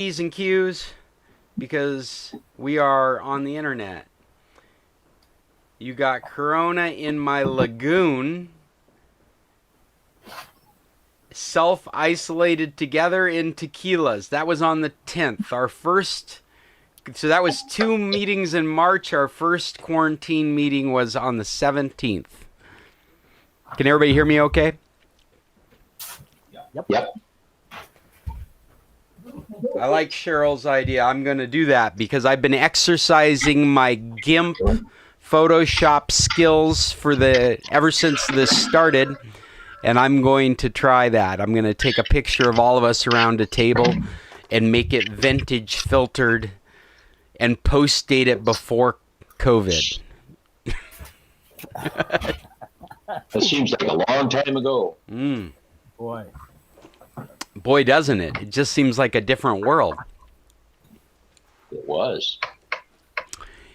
P's and Q's because we are on the internet. You got Corona in my lagoon. Self-isolated together in tequilas. That was on the 10th. Our first... So that was 2 meetings in March. Our first quarantine meeting was on the 17th. Can everybody hear me okay? Yep. I like Cheryl's idea. I'm going to do that because I've been exercising my GIMP Photoshop skills ever since this started, and I'm going to try that. I'm going to take a picture of all of us around a table and make it vintage filtered and post-date it before COVID. That seems like a long time ago. Boy, doesn't it? It just seems like a different world. It was.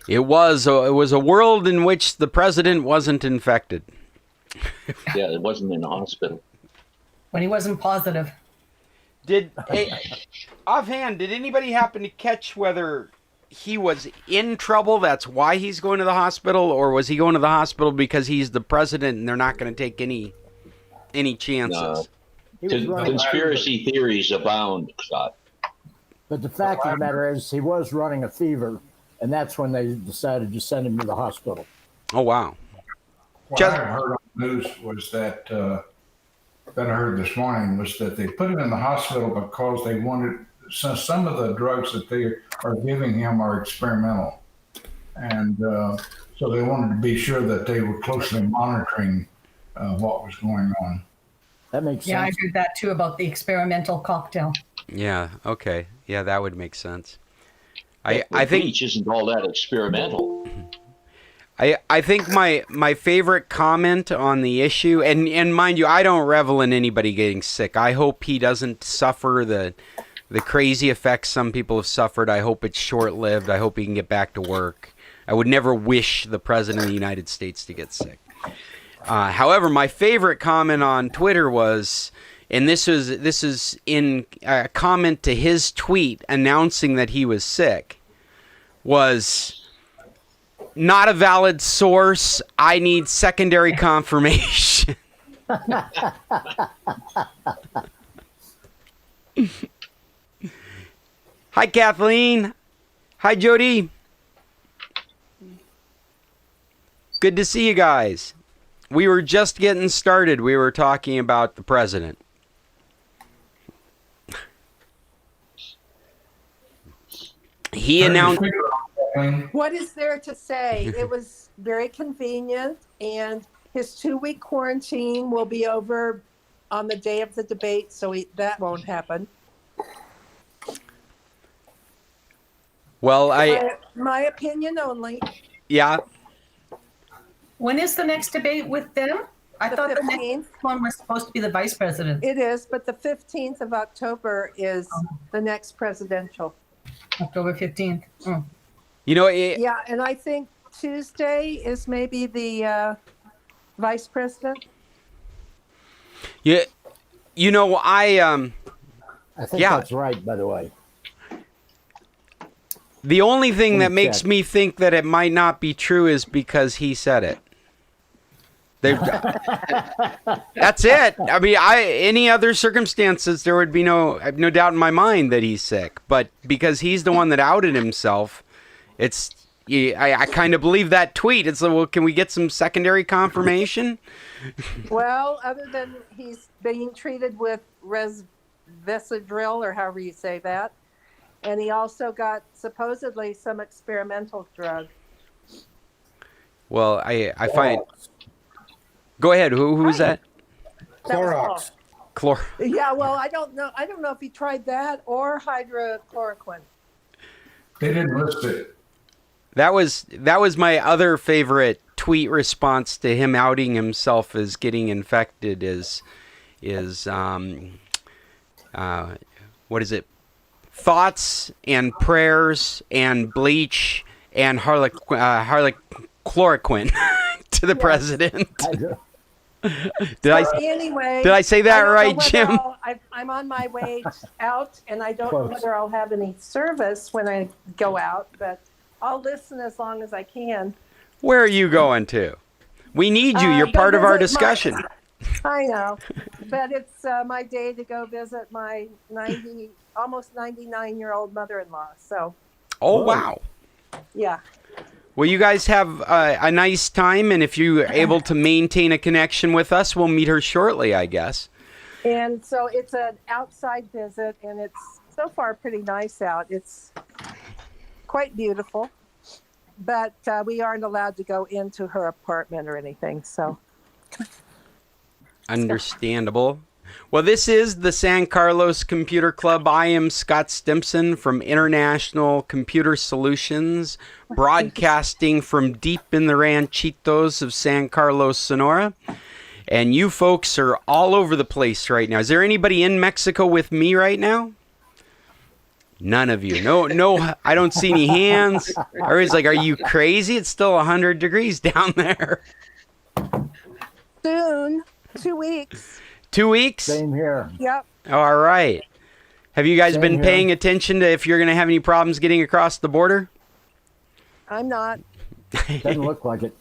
It was a world in which the president wasn't infected. Yeah, it wasn't in the hospital. When he wasn't positive. Offhand, did anybody happen to catch whether he was in trouble, that's why he's going to the hospital, or was he going to the hospital because he's the president and they're not going to take any chances? Conspiracy theories abound, Scott. But the fact of the matter is, he was running a fever, and that's when they decided to send him to the hospital. Oh, wow. What I heard on the news was that I heard this morning was that they put him in the hospital because they wanted some of the drugs that they are giving him are experimental, and so they wanted to be sure that they were closely monitoring what was going on. That makes sense. Yeah, I heard that too about the experimental cocktail. Yeah. Okay. Yeah, that would make sense. I think bleach isn't all that experimental. I think my favorite comment on the issue, and mind you, I don't revel in anybody getting sick. I hope he doesn't suffer the crazy effects some people have suffered. I hope it's short-lived. I hope he can get back to work. I would never wish the president of the United States to get sick. However, my favorite comment on Twitter was, and this is in a comment to his tweet announcing that he was sick, was not a valid source. I need secondary confirmation. Hi, Kathleen. Hi, Jody. Good to see you guys. We were just getting started. We were talking about the president. He announced... What is there to say? It was very convenient, and his 2-week quarantine will be over on the day of the debate, so that won't happen. Well, my opinion only. Yeah. When is the next debate with them? I thought the next one was supposed to be the vice president. It is, but the 15th of October is the next presidential. October 15th. Oh. You know, yeah, and I think Tuesday is maybe the vice president. Yeah, you know, I think that's right, by the way. The only thing that makes me think that it might not be true is because he said it. That's it. I mean, any other circumstances, there would be no doubt in my mind that he's sick. But because he's the one that outed himself, I kind of believe that tweet. It's like, well, can we get some secondary confirmation? Well, other than he's being treated with resveratrol, or however you say that, and he also got supposedly some experimental drug. Well, I find. Go ahead. Who's that? Clorox. Yeah, well, I don't know. I don't know if he tried that or hydrochloroquine. They didn't list it. That was my other favorite tweet response to him outing himself as getting infected. Is what is it? Thoughts and prayers and bleach and harlequin to the president. Did I Anyway, did I say that I don't know right, whether Jim? I'm on my way out, and I don't know Close. whether I'll have any service when I go out, but I'll listen as long as I can. Where are you going to? We need you. You're Go part of our visit discussion. I know, but it's my day to go visit my almost 99-year-old mother-in-law. So, Oh, Whoa. wow. yeah. Well, you guys have a nice time, and if you're able to maintain a connection with us, we'll meet her shortly, I guess. And so it's an outside visit, and it's so far pretty nice out. It's quite beautiful, but we aren't allowed to go into her apartment or anything. So, Understandable. Well, this is the San Carlos Computer Club. I am Scott Stimpson from International Computer Solutions, broadcasting from deep in the ranchitos of San Carlos, Sonora. And you folks are all over the place right now. Is there anybody in Mexico with me right now? None of you. No, I don't see any hands. Everybody's like, are you crazy? It's still 100 degrees down there. soon, 2 weeks. 2 weeks? Same here. Yep. All right. Have you guys Same been here. paying attention to if you're going to have any problems getting across the border? I'm not. Doesn't look like it.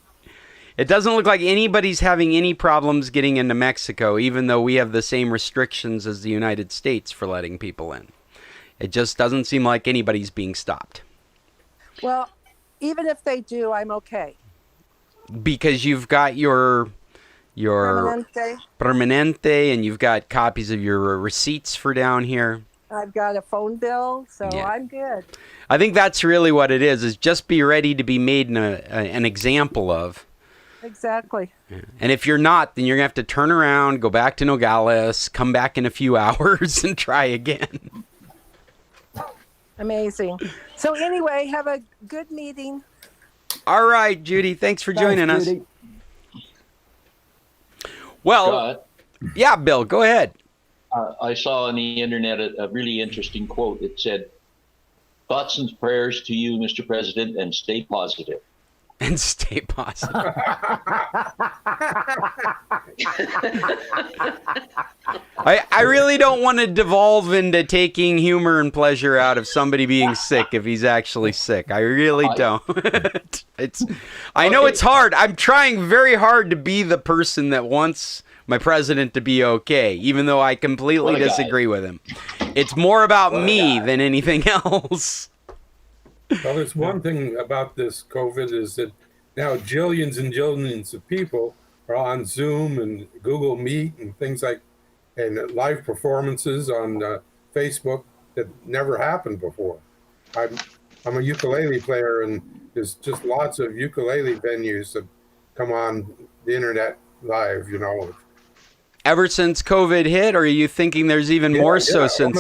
It doesn't look like anybody's having any problems getting into Mexico, even though we have the same restrictions as the United States for letting people in. It just doesn't seem like anybody's being stopped. Well, even if they do, I'm okay. Because you've got your Permanente. permanente and you've got copies of your receipts for down here. I've got a phone bill, so Yeah. I'm good. I think that's really what it is just be ready to be made an example of. Exactly. And if you're not, then you're going to have to turn around, go back to Nogales, come back in a few hours and try again. Amazing. So anyway, have a good meeting. All right, Judy, thanks for joining Thanks, us. Judy. Well, Scott, yeah, Bill, go ahead. I saw on the internet a really interesting quote. It said, "Thoughts and prayers to you, Mr. President, and stay positive." And stay positive. I really don't want to devolve into taking humor and pleasure out of somebody being sick if he's actually sick. I really don't. I know it's hard. I'm trying very hard to be the person that wants my president to be okay, even though I completely What a guy. disagree with him. It's more about me than anything else. Well, there's one thing about this COVID is that now jillions and jillions of people are on Zoom and Google Meet and things like, and live performances on Facebook that never happened before. I'm a ukulele player, and there's just lots of ukulele venues that come on the internet live, you know. Ever since COVID hit, or are you thinking there's even more so since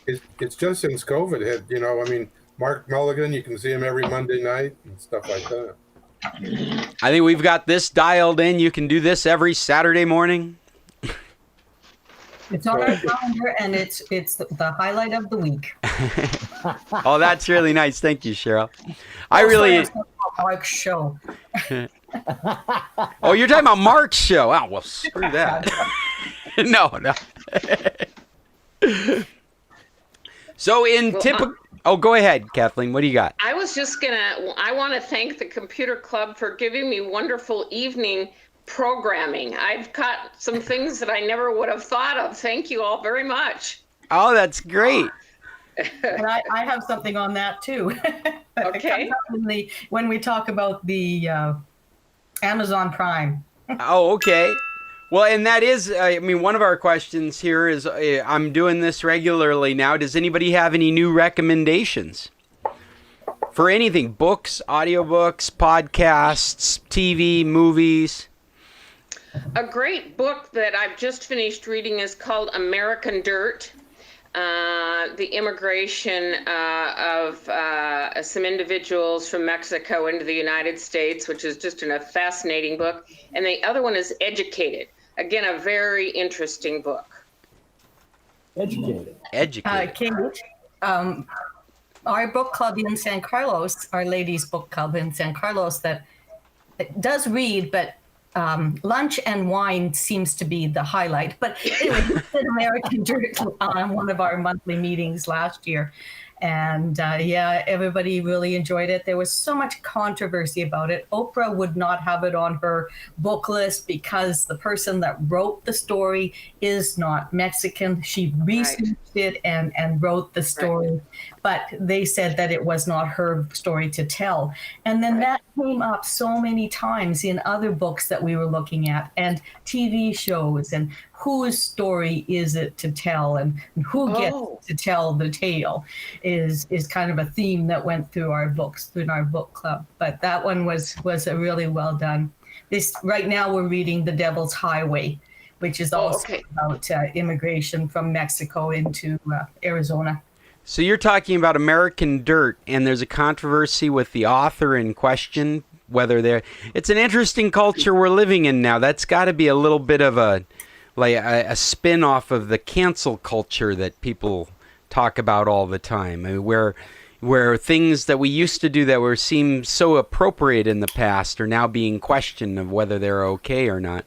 it's just since COVID hit, you know. I mean, Mark Mulligan, you can see him every Monday night and stuff like that. I think we've got this dialed in. You can do this every Saturday morning. It's on our calendar, and it's the highlight of the week. Oh, that's really nice. Thank you, Cheryl. I really. Mark's show. Oh, you're talking about Mark's show. Oh, well, screw that. No. So in typical. Oh, go ahead, Kathleen. What do you got? I was just I want to thank the Computer Club for giving me wonderful evening programming. I've got some things that I never would have thought of. Thank you all very much. Oh, that's great. And I have something on that too. Okay. It comes up when we talk about the Amazon Prime. Oh, okay. Well, and that is, I mean, one of our questions here is, I'm doing this regularly now. Does anybody have any new recommendations for anything? Books, audiobooks, podcasts, TV, movies? A great book that I've just finished reading is called American Dirt. The immigration of some individuals from Mexico into the United States, which is just a fascinating book. And the other one is Educated. Again, a very interesting book. Educated. Educated. Kate, our book club in San Carlos, our ladies' book club in San Carlos, that it does read, but lunch and wine seems to be the highlight. But anyway, we did American Dirt on one of our monthly meetings last year. And yeah, everybody really enjoyed it. There was so much controversy about it. Oprah would not have it on her book list because the person that wrote the story is not Mexican. She researched it and wrote the story, but they said that it was not her story to tell. And then that came up so many times in other books that we were looking at and TV shows, and whose story is it to tell, and who gets to tell the tale is kind of a theme that went through our books, through our book club. But that one was a really well done. This right now we're reading The Devil's Highway, which is also about immigration from Mexico into Arizona. So you're talking about American Dirt, and there's a controversy with the author in question, whether they're... It's an interesting culture we're living in now. That's got to be a little bit of a spin-off of the cancel culture that people talk about all the time. I mean, where things that we used to do that were seemed so appropriate in the past are now being questioned of whether they're okay or not.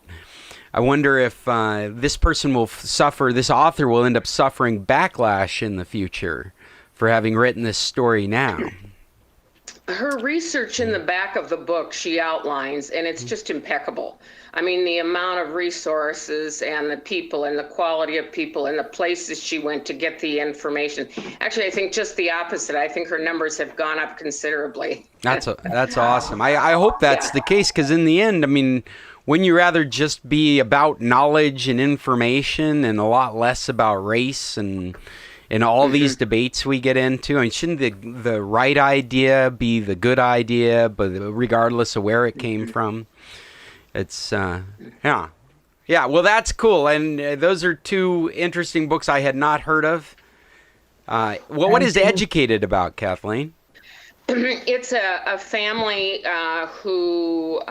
I wonder if this person will suffer, this author will end up suffering backlash in the future for having written this story now. Her research in the back of the book she outlines, and it's just impeccable. I mean, the amount of resources and the people and the quality of people and the places she went to get the information. Actually, I think just the opposite. I think her numbers have gone up considerably. That's awesome. I hope that's the case, because in the end, I mean, wouldn't you rather just be about knowledge and information and a lot less about race and all these debates we get into? I mean, shouldn't the right idea be the good idea, but regardless of where it came from? It's, yeah. Well, that's cool. And those are two interesting books I had not heard of. What is Educated about, Kathleen? It's a family who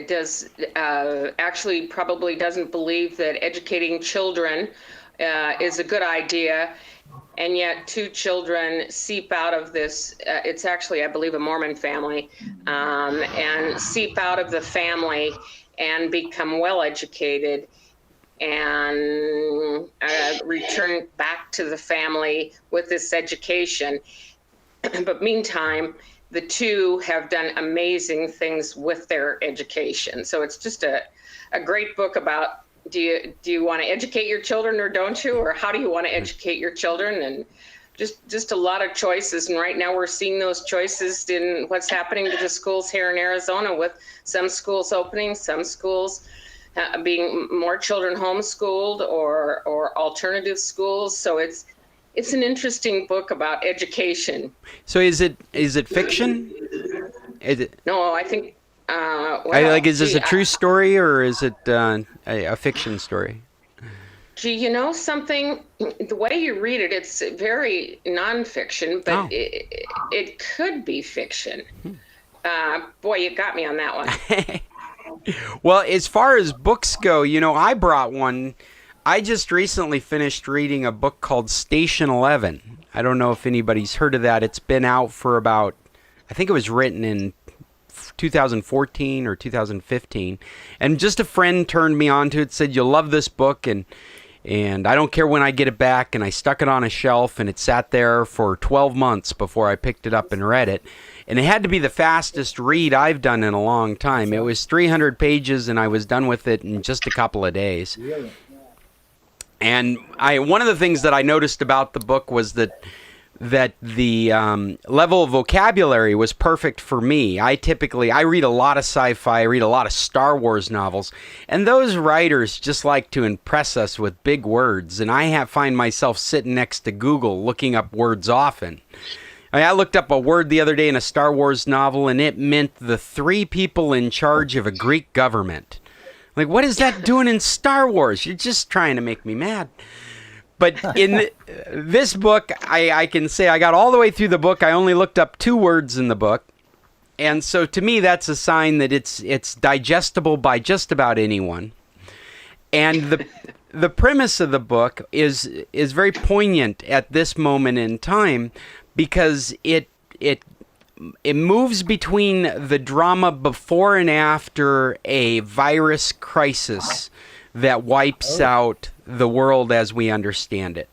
does actually probably doesn't believe that educating children is a good idea. And yet 2 children seep out of this. It's actually, I believe, a Mormon family, and seep out of the family and become well-educated and return back to the family with this education. But meantime, the 2 have done amazing things with their education. So it's just a great book about, do you want to educate your children or don't you? Or how do you want to educate your children? And just a lot of choices. And right now we're seeing those choices in what's happening to the schools here in Arizona, with some schools opening, some schools being more children homeschooled or alternative schools. So it's an interesting book about education. So is it fiction? No, I think... is this a true story, or is it a fiction story? Gee, you know something? The way you read it, it's very nonfiction, but it could be fiction. Boy, you got me on that one. Well, as far as books go, I brought one. I just recently finished reading a book called Station 11. I don't know if anybody's heard of that. It's been out for about, I think it was written in 2014 or 2015, and just a friend turned me on to it, said, "You'll love this book, and I don't care when I get it back." And I stuck it on a shelf, and it sat there for 12 months before I picked it up and read it. And it had to be the fastest read I've done in a long time. It was 300 pages, and I was done with it in just a couple of days. And one of the things that I noticed about the book was that the level of vocabulary was perfect for me. I read a lot of sci-fi, I read a lot of Star Wars novels, and those writers just like to impress us with big words, and I find myself sitting next to Google looking up words often. I looked up a word the other day in a Star Wars novel, and it meant the 3 people in charge of a Greek government. Like, what is that doing in Star Wars? You're just trying to make me mad. But in this book, I can say I got all the way through the book. I only looked up 2 words in the book. And so to me, that's a sign that it's digestible by just about anyone. And the premise of the book is very poignant at this moment in time, because it it moves between the drama before and after a virus crisis that wipes out the world as we understand it.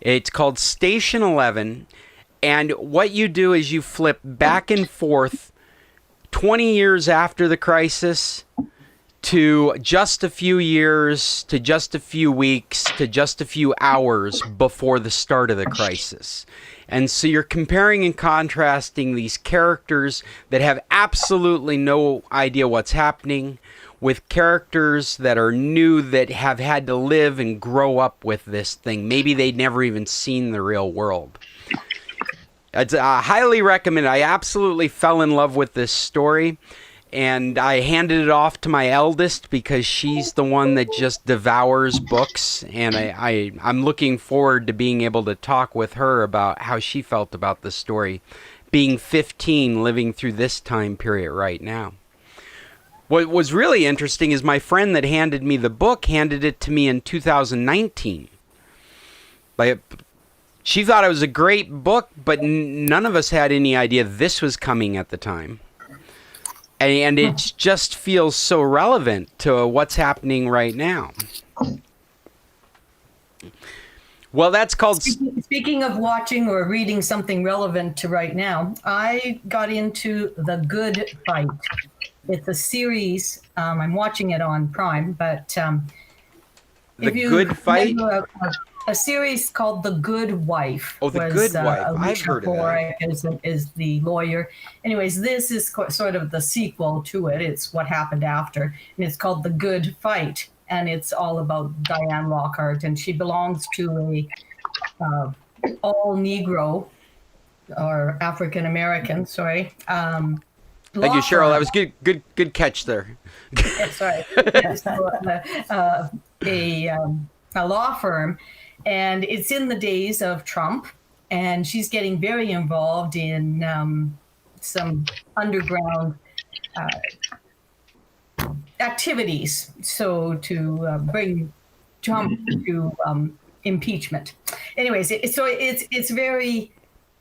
It's called Station 11, and what you do is you flip back and forth 20 years after the crisis to just a few years, to just a few weeks, to just a few hours before the start of the crisis. And so you're comparing and contrasting these characters that have absolutely no idea what's happening with characters that are new, that have had to live and grow up with this thing. Maybe they'd never even seen the real world. It's highly recommended. I absolutely fell in love with this story, and I handed it off to my eldest because she's the one that just devours books, and I'm looking forward to being able to talk with her about how she felt about the story, being 15, living through this time period right now. What was really interesting is my friend that handed me the book handed it to me in 2019. She thought it was a great book, but none of us had any idea this was coming at the time. And it just feels so relevant to what's happening right now. Well, that's called... Speaking of watching or reading something relevant to right now, I got into The Good Fight. It's a series. I'm watching it on Prime, but The Good Fight? A series called The Good Wife. Oh, The Good Wife. I've heard of that. Is the lawyer. Anyways, this is sort of the sequel to it. It's what happened after. And it's called The Good Fight. And it's all about Diane Lockhart. And she belongs to a all-Negro, or African-American, sorry. Thank you, Cheryl. That was good catch there. Yeah, sorry. Yeah, so, a law firm, and it's in the days of Trump, and she's getting very involved in some underground activities, so to bring Trump to impeachment. Anyways, it's very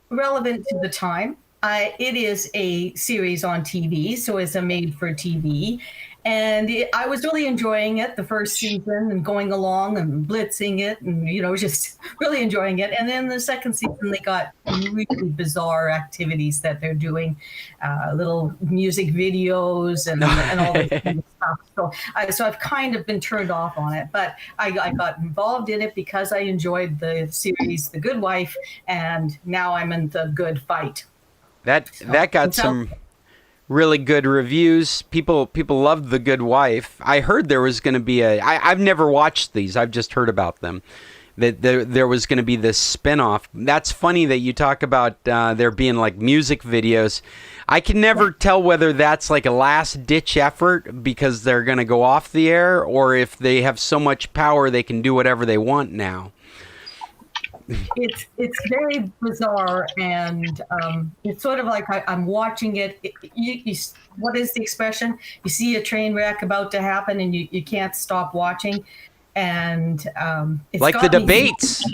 relevant to the time. It is a series on TV, so it's a made-for-TV. And I was really enjoying it the first season and going along and blitzing it and, just really enjoying it. And then the second season, they got really bizarre activities that they're doing, little music videos and all this kind of stuff. So I've kind of been turned off on it, but I got involved in it because I enjoyed the series The Good Wife, and now I'm in The Good Fight. That got some really good reviews. People loved The Good Wife. I heard there was going to be I've never watched these. I've just heard about them. That there was going to be this spin-off. That's funny that you talk about there being like music videos. I can never tell whether that's like a last-ditch effort because they're going to go off the air, or if they have so much power they can do whatever they want now. It's very bizarre, and it's sort of like I'm watching it. What is the expression? You see a train wreck about to happen, and you can't stop watching. And it's like the debates.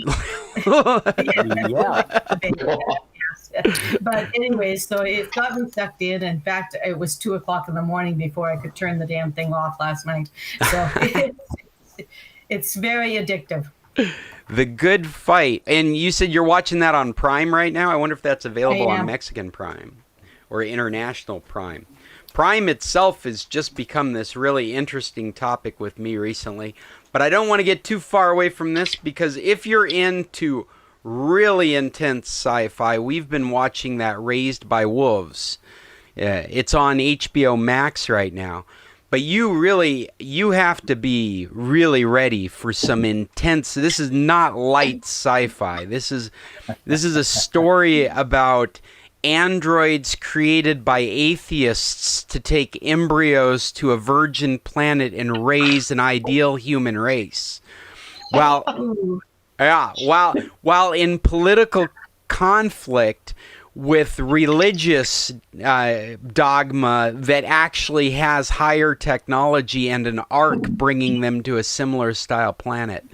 But anyways, so it got me sucked in. In fact, it was 2:00 in the morning before I could turn the damn thing off last night. So it's very addictive. The Good Fight. And you said you're watching that on Prime right now? I wonder if that's available on Mexican Prime or International Prime. Prime itself has just become this really interesting topic with me recently. But I don't want to get too far away from this, because if you're into really intense sci-fi, we've been watching that Raised by Wolves. It's on HBO Max right now. But you have to be really ready for some intense. This is not light sci-fi. This is a story about androids created by atheists to take embryos to a virgin planet and raise an ideal human race. While in political conflict with religious dogma that actually has higher technology and an ark bringing them to a similar style planet.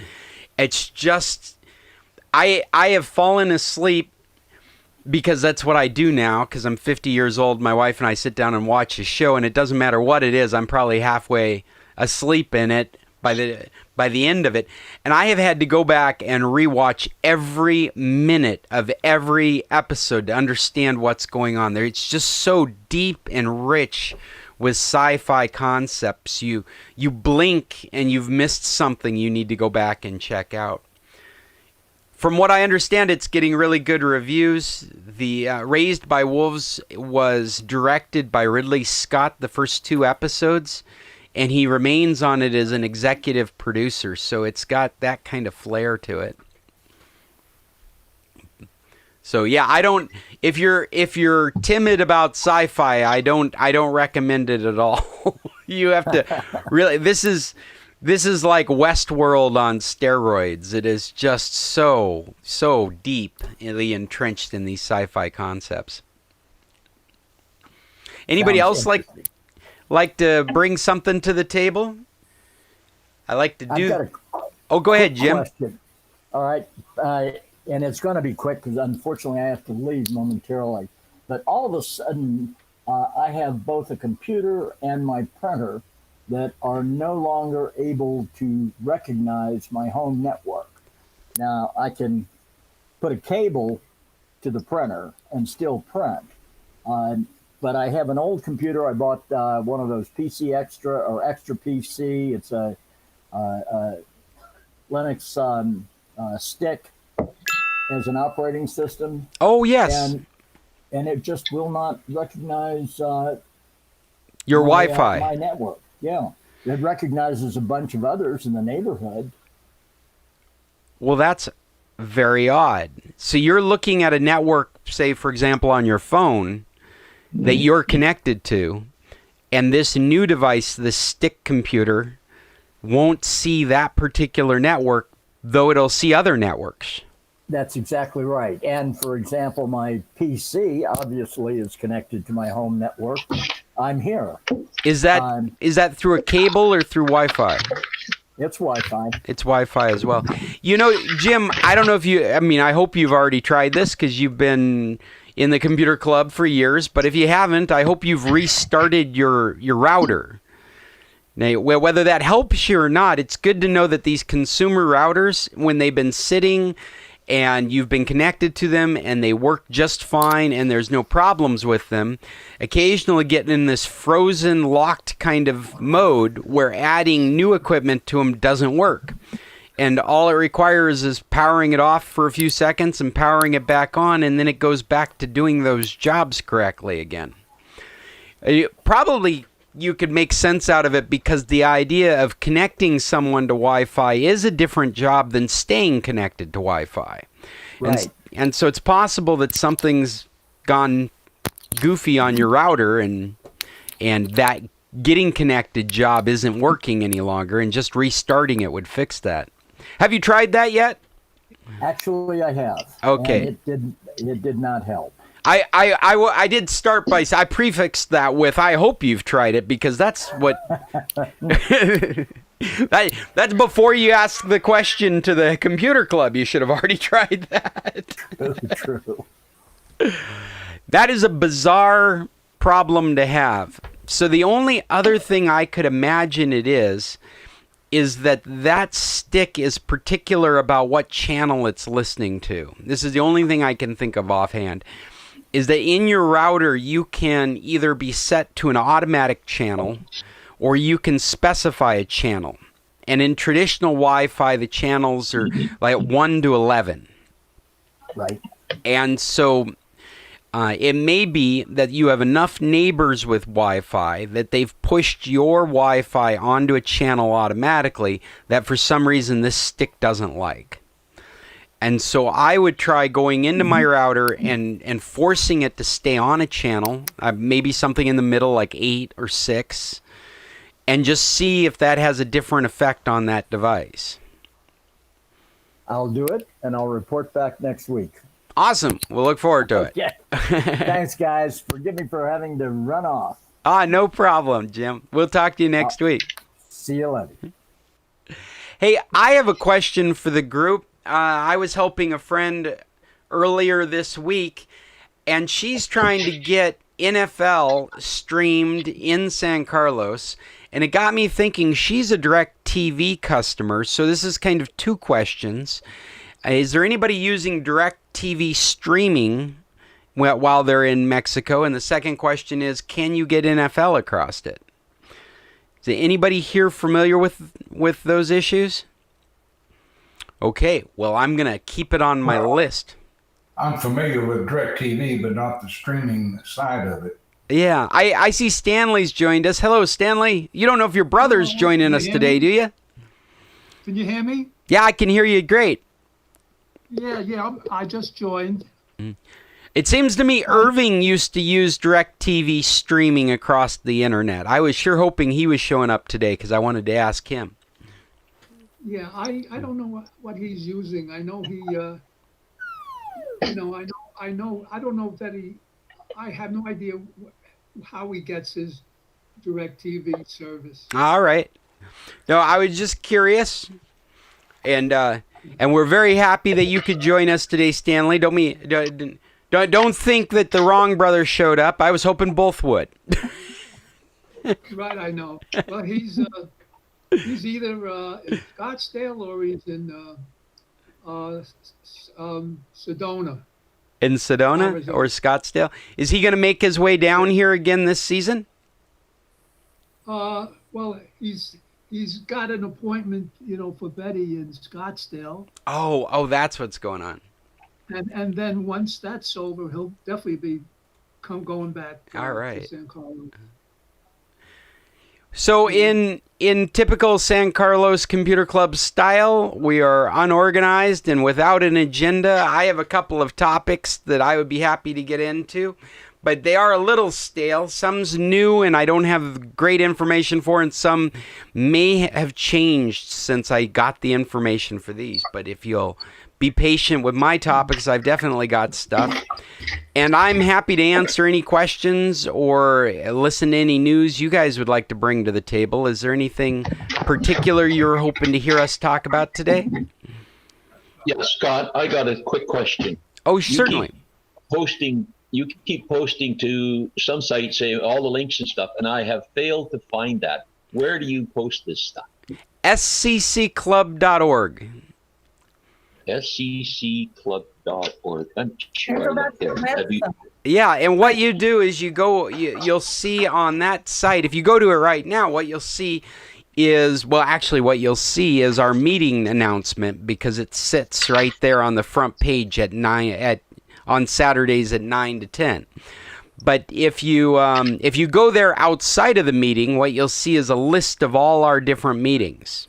It's just, I have fallen asleep because that's what I do now, because I'm 50 years old. My wife and I sit down and watch a show, and it doesn't matter what it is. I'm probably halfway asleep in it by the end of it. And I have had to go back and rewatch every minute of every episode to understand what's going on there. It's just so deep and rich with sci-fi concepts. You blink and you've missed something you need to go back and check out. From what I understand, it's getting really good reviews. The Raised by Wolves was directed by Ridley Scott, the first 2 episodes, and he remains on it as an executive producer, so it's got that kind of flair to it. So yeah, I don't. If you're timid about sci-fi, I don't recommend it at all. You have to really. This is like Westworld on steroids. It is just so deeply entrenched in these sci-fi concepts. Anybody else like to bring something to the table? I like to do. Oh, go ahead, Jim. Question. All right, and it's going to be quick because unfortunately I have to leave momentarily. But all of a sudden, I have both a computer and my printer that are no longer able to recognize my home network. Now, I can put a cable to the printer and still print. But I have an old computer. I bought one of those PC Extra or Extra PC. It's a Linux stick as an operating system. Oh, yes. And it just will not recognize your Wi-Fi. My network. Yeah, it recognizes a bunch of others in the neighborhood. Well, that's very odd. So you're looking at a network, say, for example, on your phone that you're connected to, and this new device, this stick computer, won't see that particular network, though it'll see other networks. That's exactly right. And for example, my PC obviously is connected to my home network. I'm here. Is that through a cable or through Wi-Fi? It's Wi-Fi. It's Wi-Fi as well. You know, Jim, I don't know if I hope you've already tried this because you've been in the computer club for years, but if you haven't, I hope you've restarted your router. Now, whether that helps you or not, it's good to know that these consumer routers, when they've been sitting and you've been connected to them and they work just fine and there's no problems with them, occasionally getting in this frozen, locked kind of mode where adding new equipment to them doesn't work. And all it requires is powering it off for a few seconds and powering it back on, and then it goes back to doing those jobs correctly again. Probably you could make sense out of it because the idea of connecting someone to Wi-Fi is a different job than staying connected to Wi-Fi. Right. And so it's possible that something's gone goofy on your router and that getting connected job isn't working any longer, and just restarting it would fix that. Have you tried that yet? Actually, I have. Okay. And it did not help. I did start by, I prefixed that with, I hope you've tried it, because that's what, that's before you ask the question to the computer club. You should have already tried that. True. That is a bizarre problem to have. So the only other thing I could imagine it is that stick is particular about what channel it's listening to. This is the only thing I can think of offhand. Is that in your router, you can either be set to an automatic channel or you can specify a channel. And in traditional Wi-Fi, the channels are like 1 to 11. Right. And so it may be that you have enough neighbors with Wi-Fi that they've pushed your Wi-Fi onto a channel automatically that for some reason this stick doesn't like. And so I would try going into my router and forcing it to stay on a channel, maybe something in the middle like 8 or 6, and just see if that has a different effect on that device. I'll do it, and I'll report back next week. Awesome. We'll look forward to it. Yeah. Thanks, guys. Forgive me for having to run off. No problem, Jim. We'll talk to you next week. See you later. Hey, I have a question for the group. I was helping a friend earlier this week, and she's trying to get NFL streamed in San Carlos. And it got me thinking, she's a direct TV customer, so this is kind of two questions. Is there anybody using direct TV streaming while they're in Mexico? And the second question is, can you get NFL across it? Is there anybody here familiar with those issues? Okay, well, I'm going to keep it on my list. I'm familiar with DirecTV, but not the streaming side of it. Yeah, I see Stanley's joined us. Hello, Stanley. You don't know if your brother's joining us today, do you? Can you hear me? Yeah, I can hear you great. Yeah, I just joined. It seems to me Irving used to use DirecTV streaming across the internet. I was sure hoping he was showing up today because I wanted to ask him. Yeah, I don't know what he's using. I know he, I don't know that I have no idea how he gets his DirecTV service. All right. No, I was just curious, and we're very happy that you could join us today, Stanley. Don't think that the wrong brother showed up. I was hoping both would. Right, I know. Well, he's either in Scottsdale or he's in Sedona. In Sedona Arizona. or Scottsdale? Is he going to make his way down here again this season? Well, he's got an appointment, for Betty in Scottsdale. Oh, that's what's going on. And then once that's over, he'll definitely be going back. All right. To San Carlos. So in typical San Carlos Computer Club style, we are unorganized and without an agenda. I have a couple of topics that I would be happy to get into, but they are a little stale. Some's new and I don't have great information for, and some may have changed since I got the information for these. But if you'll be patient with my topics, I've definitely got stuff. And I'm happy to answer any questions or listen to any news you guys would like to bring to the table. Is there anything particular you're hoping to hear us talk about today? Yeah, Scott, I got a quick question. Oh, certainly. You keep posting to some sites saying all the links and stuff, and I have failed to find that. Where do you post this stuff? scclub.org. scclub.org. I'm sure I there. Yeah, and what you do is you'll see on that site, if you go to it right now, what you'll see is, what you'll see is our meeting announcement, because it sits right there on the front page on Saturdays at 9 to 10. But if you go there outside of the meeting, what you'll see is a list of all our different meetings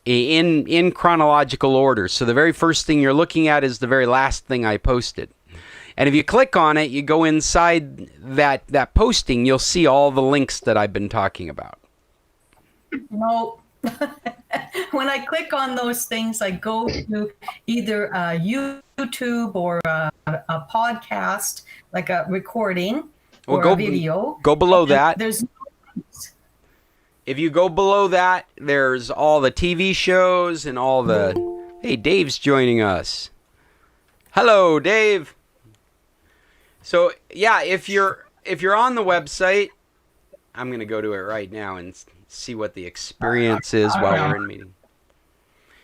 in chronological order. So the very first thing you're looking at is the very last thing I posted. And if you click on it, you go inside that posting, you'll see all the links that I've been talking about. No. When I click on those things, I go to either a YouTube or a podcast, like a recording or a video. Go below that. There's If you go below that, there's all the TV shows and all the... Hey, Dave's joining us. Hello, Dave. So, yeah, if you're on the website, I'm going to go to it right now and see what the experience is while we're in meeting.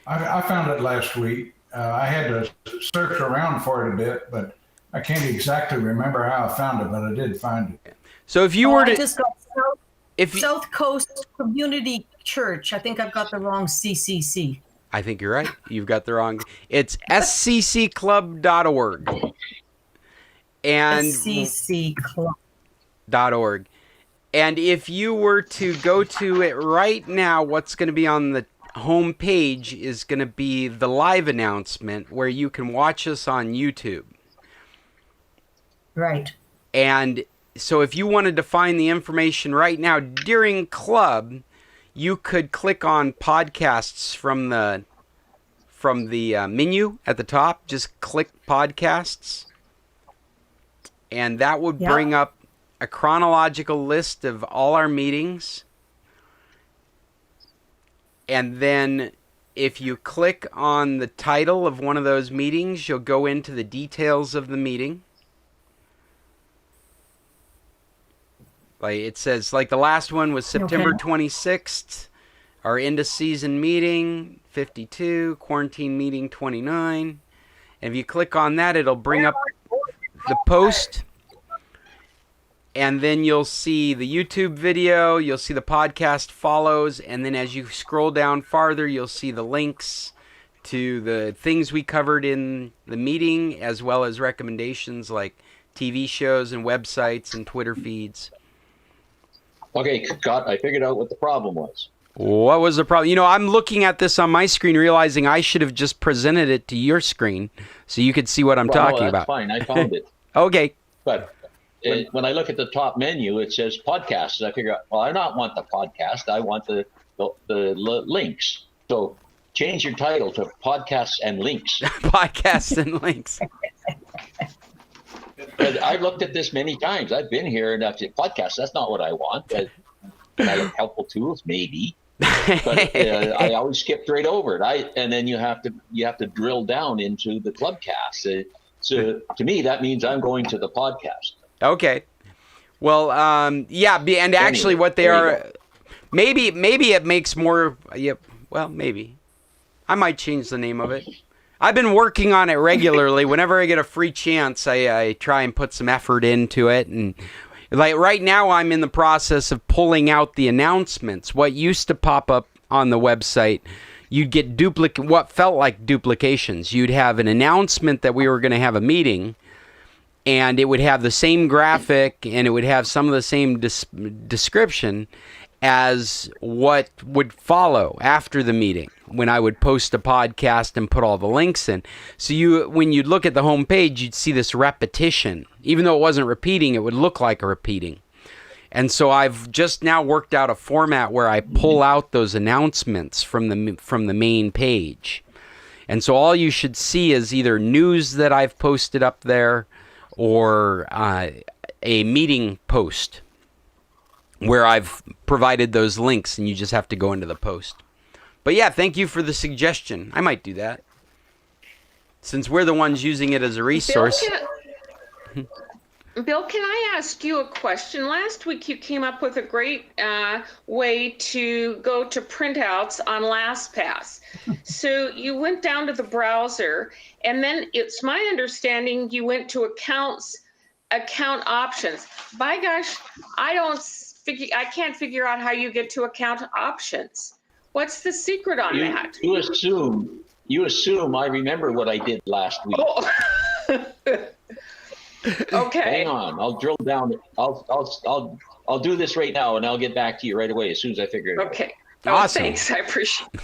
I found it last week. I had to search around for it a bit, but I can't exactly remember how I found it, but I did find it. So if you were to... I just got South Coast Community Church. I think I've got the wrong CCC. I think you're right. You've got the wrong... It's scclub.org. And scclub.org. And if you were to go to it right now, what's going to be on the home page is going to be the live announcement where you can watch us on YouTube. Right. And so if you wanted to find the information right now during club, you could click on podcasts from the menu at the top. Just click podcasts. And that would bring up a chronological list of all our meetings. And then if you click on the title of one of those meetings, you'll go into the details of the meeting. Like it says, like the last one was September 26th, our end of season meeting 52, quarantine meeting 29. And if you click on that, it'll bring up the post. And then you'll see the YouTube video, you'll see the podcast follows, and then as you scroll down farther, you'll see the links to the things we covered in the meeting, as well as recommendations like TV shows and websites and Twitter feeds. Okay, Scott, I figured out what the problem was. What was the problem? You know, I'm looking at this on my screen, realizing I should have just presented it to your screen so you could see what I'm talking that's about. Fine, I found it. Okay. But when I look at the top menu, it says podcasts. I figure, well, I don't want the podcast. I want the links. So change your title to podcasts and links. Podcasts and links. But I've looked at this many times. I've been here and I've said, podcast, that's not what I want. And I look helpful tools, maybe. But I always skipped right over it. And then you have to drill down into the clubcast. So to me, that means I'm going to the podcast. Okay. Well, yeah, and actually what they are, maybe it makes more, well, maybe. I might change the name of it. I've been working on it regularly. Whenever I get a free chance, I try and put some effort into it. And like right now, I'm in the process of pulling out the announcements. What used to pop up on the website, you'd get what felt like duplications. You'd have an announcement that we were going to have a meeting, and it would have the same graphic, and it would have some of the same description as what would follow after the meeting when I would post a podcast and put all the links in. So when you'd look at the home page, you'd see this repetition. Even though it wasn't repeating, it would look like a repeating. And so I've just now worked out a format where I pull out those announcements from the main page. And so all you should see is either news that I've posted up there or a meeting post where I've provided those links, and you just have to go into the post. But yeah, thank you for the suggestion. I might do that, since we're the ones using it as a resource. Bill, can I ask you a question? Last week you came up with a great way to go to printouts on LastPass. So you went down to the browser, and then it's my understanding you went to account options. By gosh, I can't figure out how you get to account options. What's the secret on that? You assume I remember what I did last week. Oh. Okay. Hang on, I'll drill down. I'll do this right now, and I'll get back to you right away as soon as I figure it out. Okay. Awesome. Thanks. I appreciate it.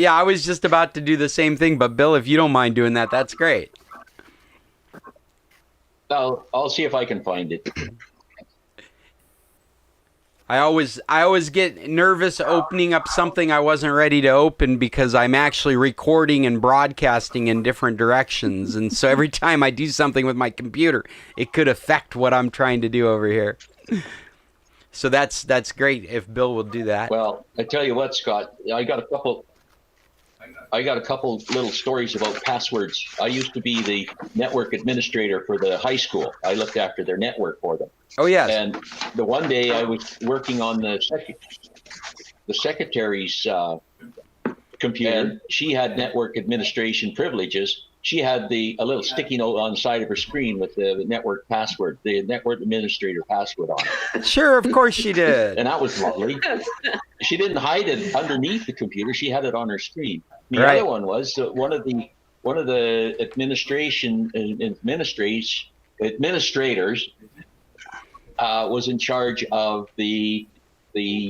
Yeah, I was just about to do the same thing, but Bill, if you don't mind doing that, that's great. I'll see if I can find it. I always get nervous opening up something I wasn't ready to open because I'm actually recording and broadcasting in different directions. And so every time I do something with my computer, it could affect what I'm trying to do over here. So that's great if Bill will do that. Well, I tell you what, Scott, I got a couple little stories about passwords. I used to be the network administrator for the high school. I looked after their network for them. Oh, yes. And the one day I was working on the secretary's computer. And she had network administration privileges. She had a little sticky note on the side of her screen with the network password, the network administrator password on it. Sure, of course she did. And that was lovely. She didn't hide it underneath the computer. She had it on her screen. The Right. other one was one of the administrators was in charge of the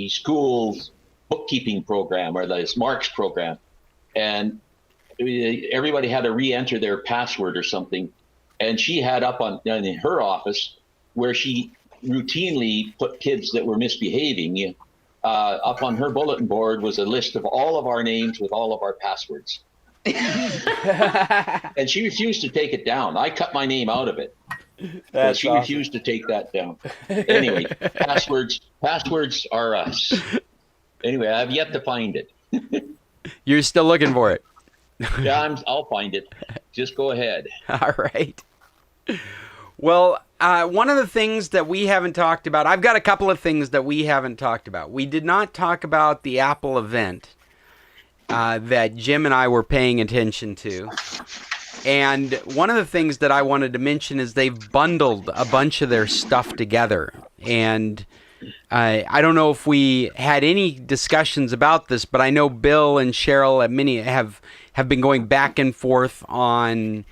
school's bookkeeping program, or the Marks program, and everybody had to re-enter their password or something. And she had up in her office, where she routinely put kids that were misbehaving. Up on her bulletin board was a list of all of our names with all of our passwords. And she refused to take it down. I cut my name out of it. But she refused to take that down. Anyway, passwords are us. Anyway, I've yet to find it. You're still looking for it. Yeah, I'll find it. Just go ahead. All right. Well, one of the things that we haven't talked about, I've got a couple of things that we haven't talked about. We did not talk about the Apple event that Jim and I were paying attention to. And one of the things that I wanted to mention is they've bundled a bunch of their stuff together. And I don't know if we had any discussions about this, but I know Bill and Cheryl at many have been going back and forth on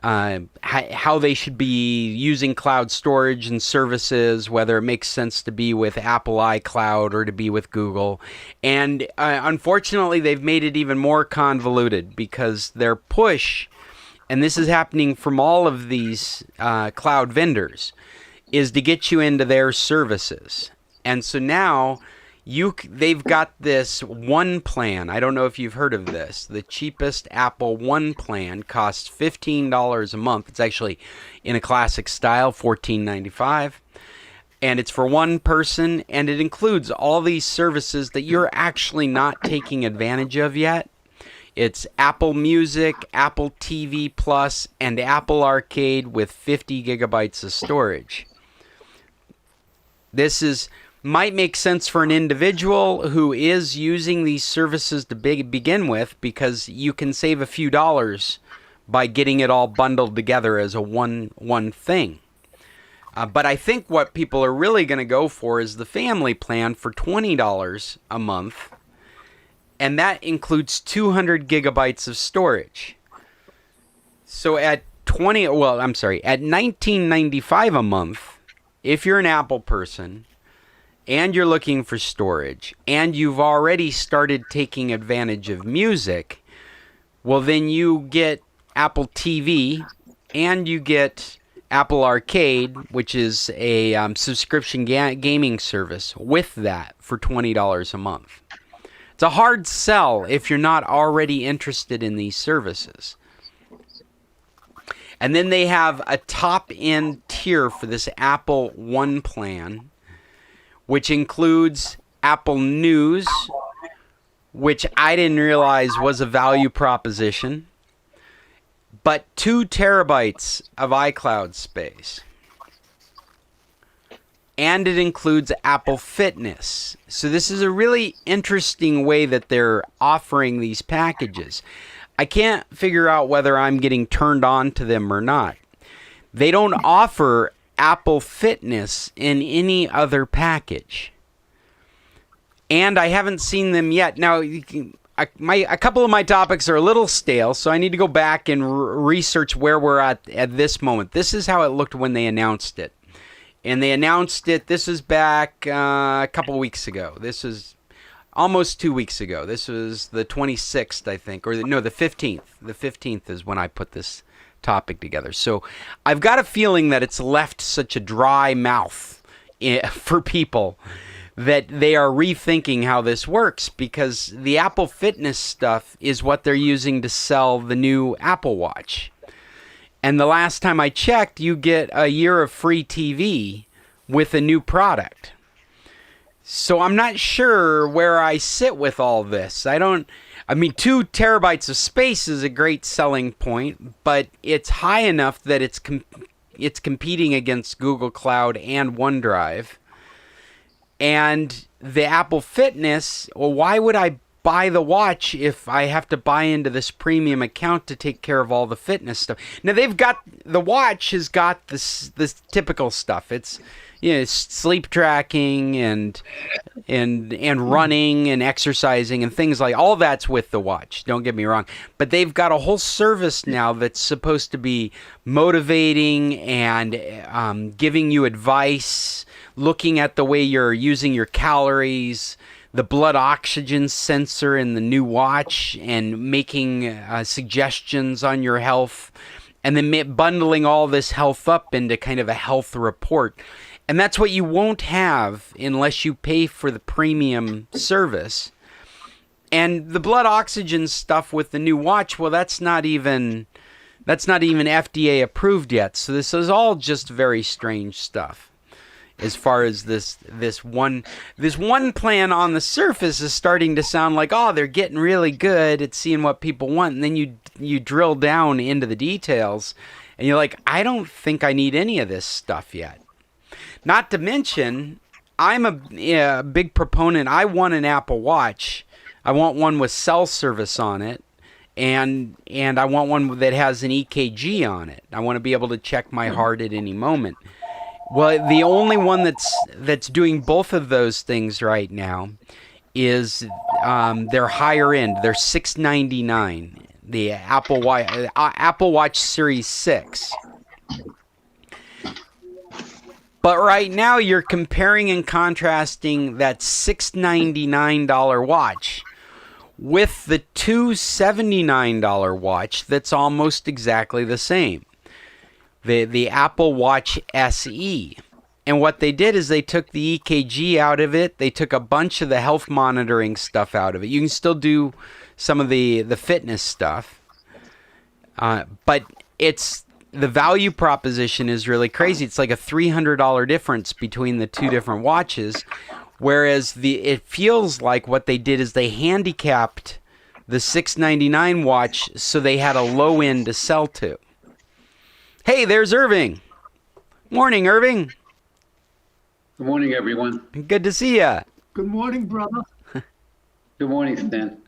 how they should be using cloud storage and services, whether it makes sense to be with Apple iCloud or to be with Google. And unfortunately, they've made it even more convoluted because their push, and this is happening from all of these cloud vendors, is to get you into their services. And so now they've got this one plan. I don't know if you've heard of this. The cheapest Apple One plan costs $15 a month. It's actually in a classic style, $14.95. And it's for one person, and it includes all these services that you're actually not taking advantage of yet. It's Apple Music, Apple TV Plus, and Apple Arcade with 50 gigabytes of storage. This might make sense for an individual who is using these services to begin with, because you can save a few dollars by getting it all bundled together as a one thing. But I think what people are really going to go for is the family plan for $20 a month, and that includes 200 gigabytes of storage. So at $19.95 a month, if you're an Apple person and you're looking for storage, and you've already started taking advantage of music, well, then you get Apple TV, and you get Apple Arcade, which is a subscription gaming service, with that for $20 a month. It's a hard sell if you're not already interested in these services. And then they have a top-end tier for this Apple One plan, which includes Apple News, which I didn't realize was a value proposition, but 2 terabytes of iCloud space. And it includes Apple Fitness. So this is a really interesting way that they're offering these packages. I can't figure out whether I'm getting turned on to them or not. They don't offer Apple Fitness in any other package. And I haven't seen them yet. Now, a couple of my topics are a little stale, so I need to go back and research where we're at this moment. This is how it looked when they announced it. And they announced it, this is back a couple of weeks ago. This is almost 2 weeks ago. This was the 26th, I think, or the 15th. The 15th is when I put this topic together. So I've got a feeling that it's left such a dry mouth for people that they are rethinking how this works, because the Apple Fitness stuff is what they're using to sell the new Apple Watch. And the last time I checked, you get a year of free TV with a new product. So I'm not sure where I sit with all this. 2 terabytes of space is a great selling point, but it's high enough that it's competing against Google Cloud and OneDrive. And the Apple Fitness, well, why would I buy the watch if I have to buy into this premium account to take care of all the fitness stuff? Now the watch has got this typical stuff. It's sleep tracking and running and exercising and things like all that's with the watch. Don't get me wrong, but they've got a whole service now that's supposed to be motivating and giving you advice, looking at the way you're using your calories, the blood oxygen sensor in the new watch, and making suggestions on your health, and then bundling all this health up into kind of a health report. And that's what you won't have unless you pay for the premium service. And the blood oxygen stuff with the new watch, well, that's not even FDA approved yet. So this is all just very strange stuff. As far as this one plan on the surface is starting to sound like, oh, they're getting really good at seeing what people want, and then you drill down into the details, And you're like, I don't think I need any of this stuff yet. Not to mention, I'm a big proponent. I want an Apple Watch. I want one with cell service on it. And I want one that has an EKG on it. I want to be able to check my heart at any moment. Well, the only one that's doing both of those things right now is their higher end. They're $699. The Apple Watch Series 6. But right now you're comparing and contrasting that $699 watch with the $279 watch that's almost exactly the same. The Apple Watch SE. And what they did is they took the EKG out of it. They took a bunch of the health monitoring stuff out of it. You can still do some of the fitness stuff. But the value proposition is really crazy. It's like a $300 difference between the two different watches. Whereas it feels like what they did is they handicapped the $699 watch so they had a low end to sell to. Hey, there's Irving. Morning, Irving. Good morning, everyone. Good to see ya. Good morning, brother. Good morning, Stan.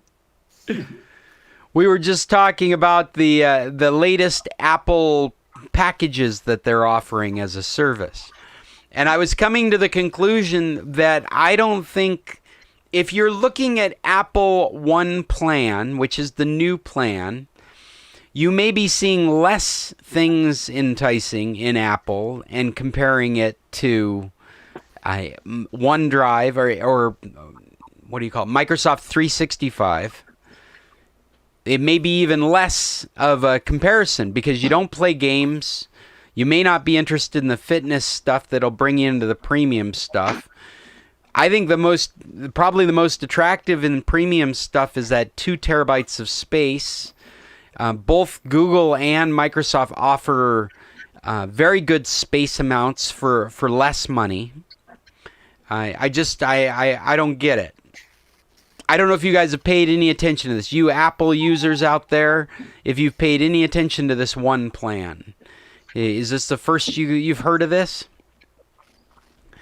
We were just talking about the latest Apple packages that they're offering as a service. And I was coming to the conclusion that I don't think, if you're looking at Apple One plan, which is the new plan, you may be seeing less things enticing in Apple and comparing it to OneDrive or what do you call it? Microsoft 365. It may be even less of a comparison because you don't play games. You may not be interested in the fitness stuff that'll bring you into the premium stuff. I think probably the most attractive in premium stuff is that 2 terabytes of space. Both Google and Microsoft offer very good space amounts for less money. I don't get it. I don't know if you guys have paid any attention to this. You Apple users out there, if you've paid any attention to this one plan. Is this the first you've heard of this?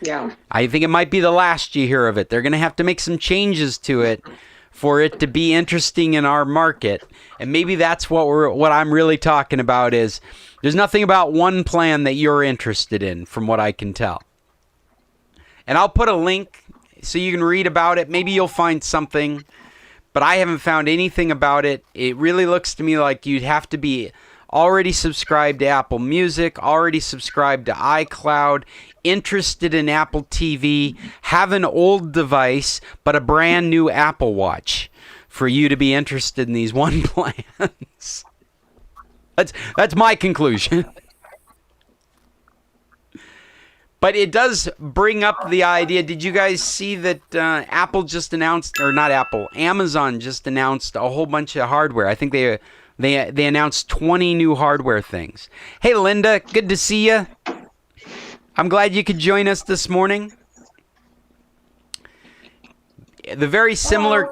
Yeah. I think it might be the last you hear of it. They're going to have to make some changes to it for it to be interesting in our market. And maybe that's what I'm really talking about is there's nothing about one plan that you're interested in from what I can tell. And I'll put a link so you can read about it. Maybe you'll find something, but I haven't found anything about it. It really looks to me like you'd have to be already subscribed to Apple Music, already subscribed to iCloud, interested in Apple TV, have an old device, but a brand new Apple Watch for you to be interested in these one plans. That's my conclusion. But it does bring up the idea. Did you guys see that Apple just announced, or not Apple, Amazon just announced a whole bunch of hardware? I think they announced 20 new hardware things. Hey, Linda, good to see you. I'm glad you could join us this morning. The very similar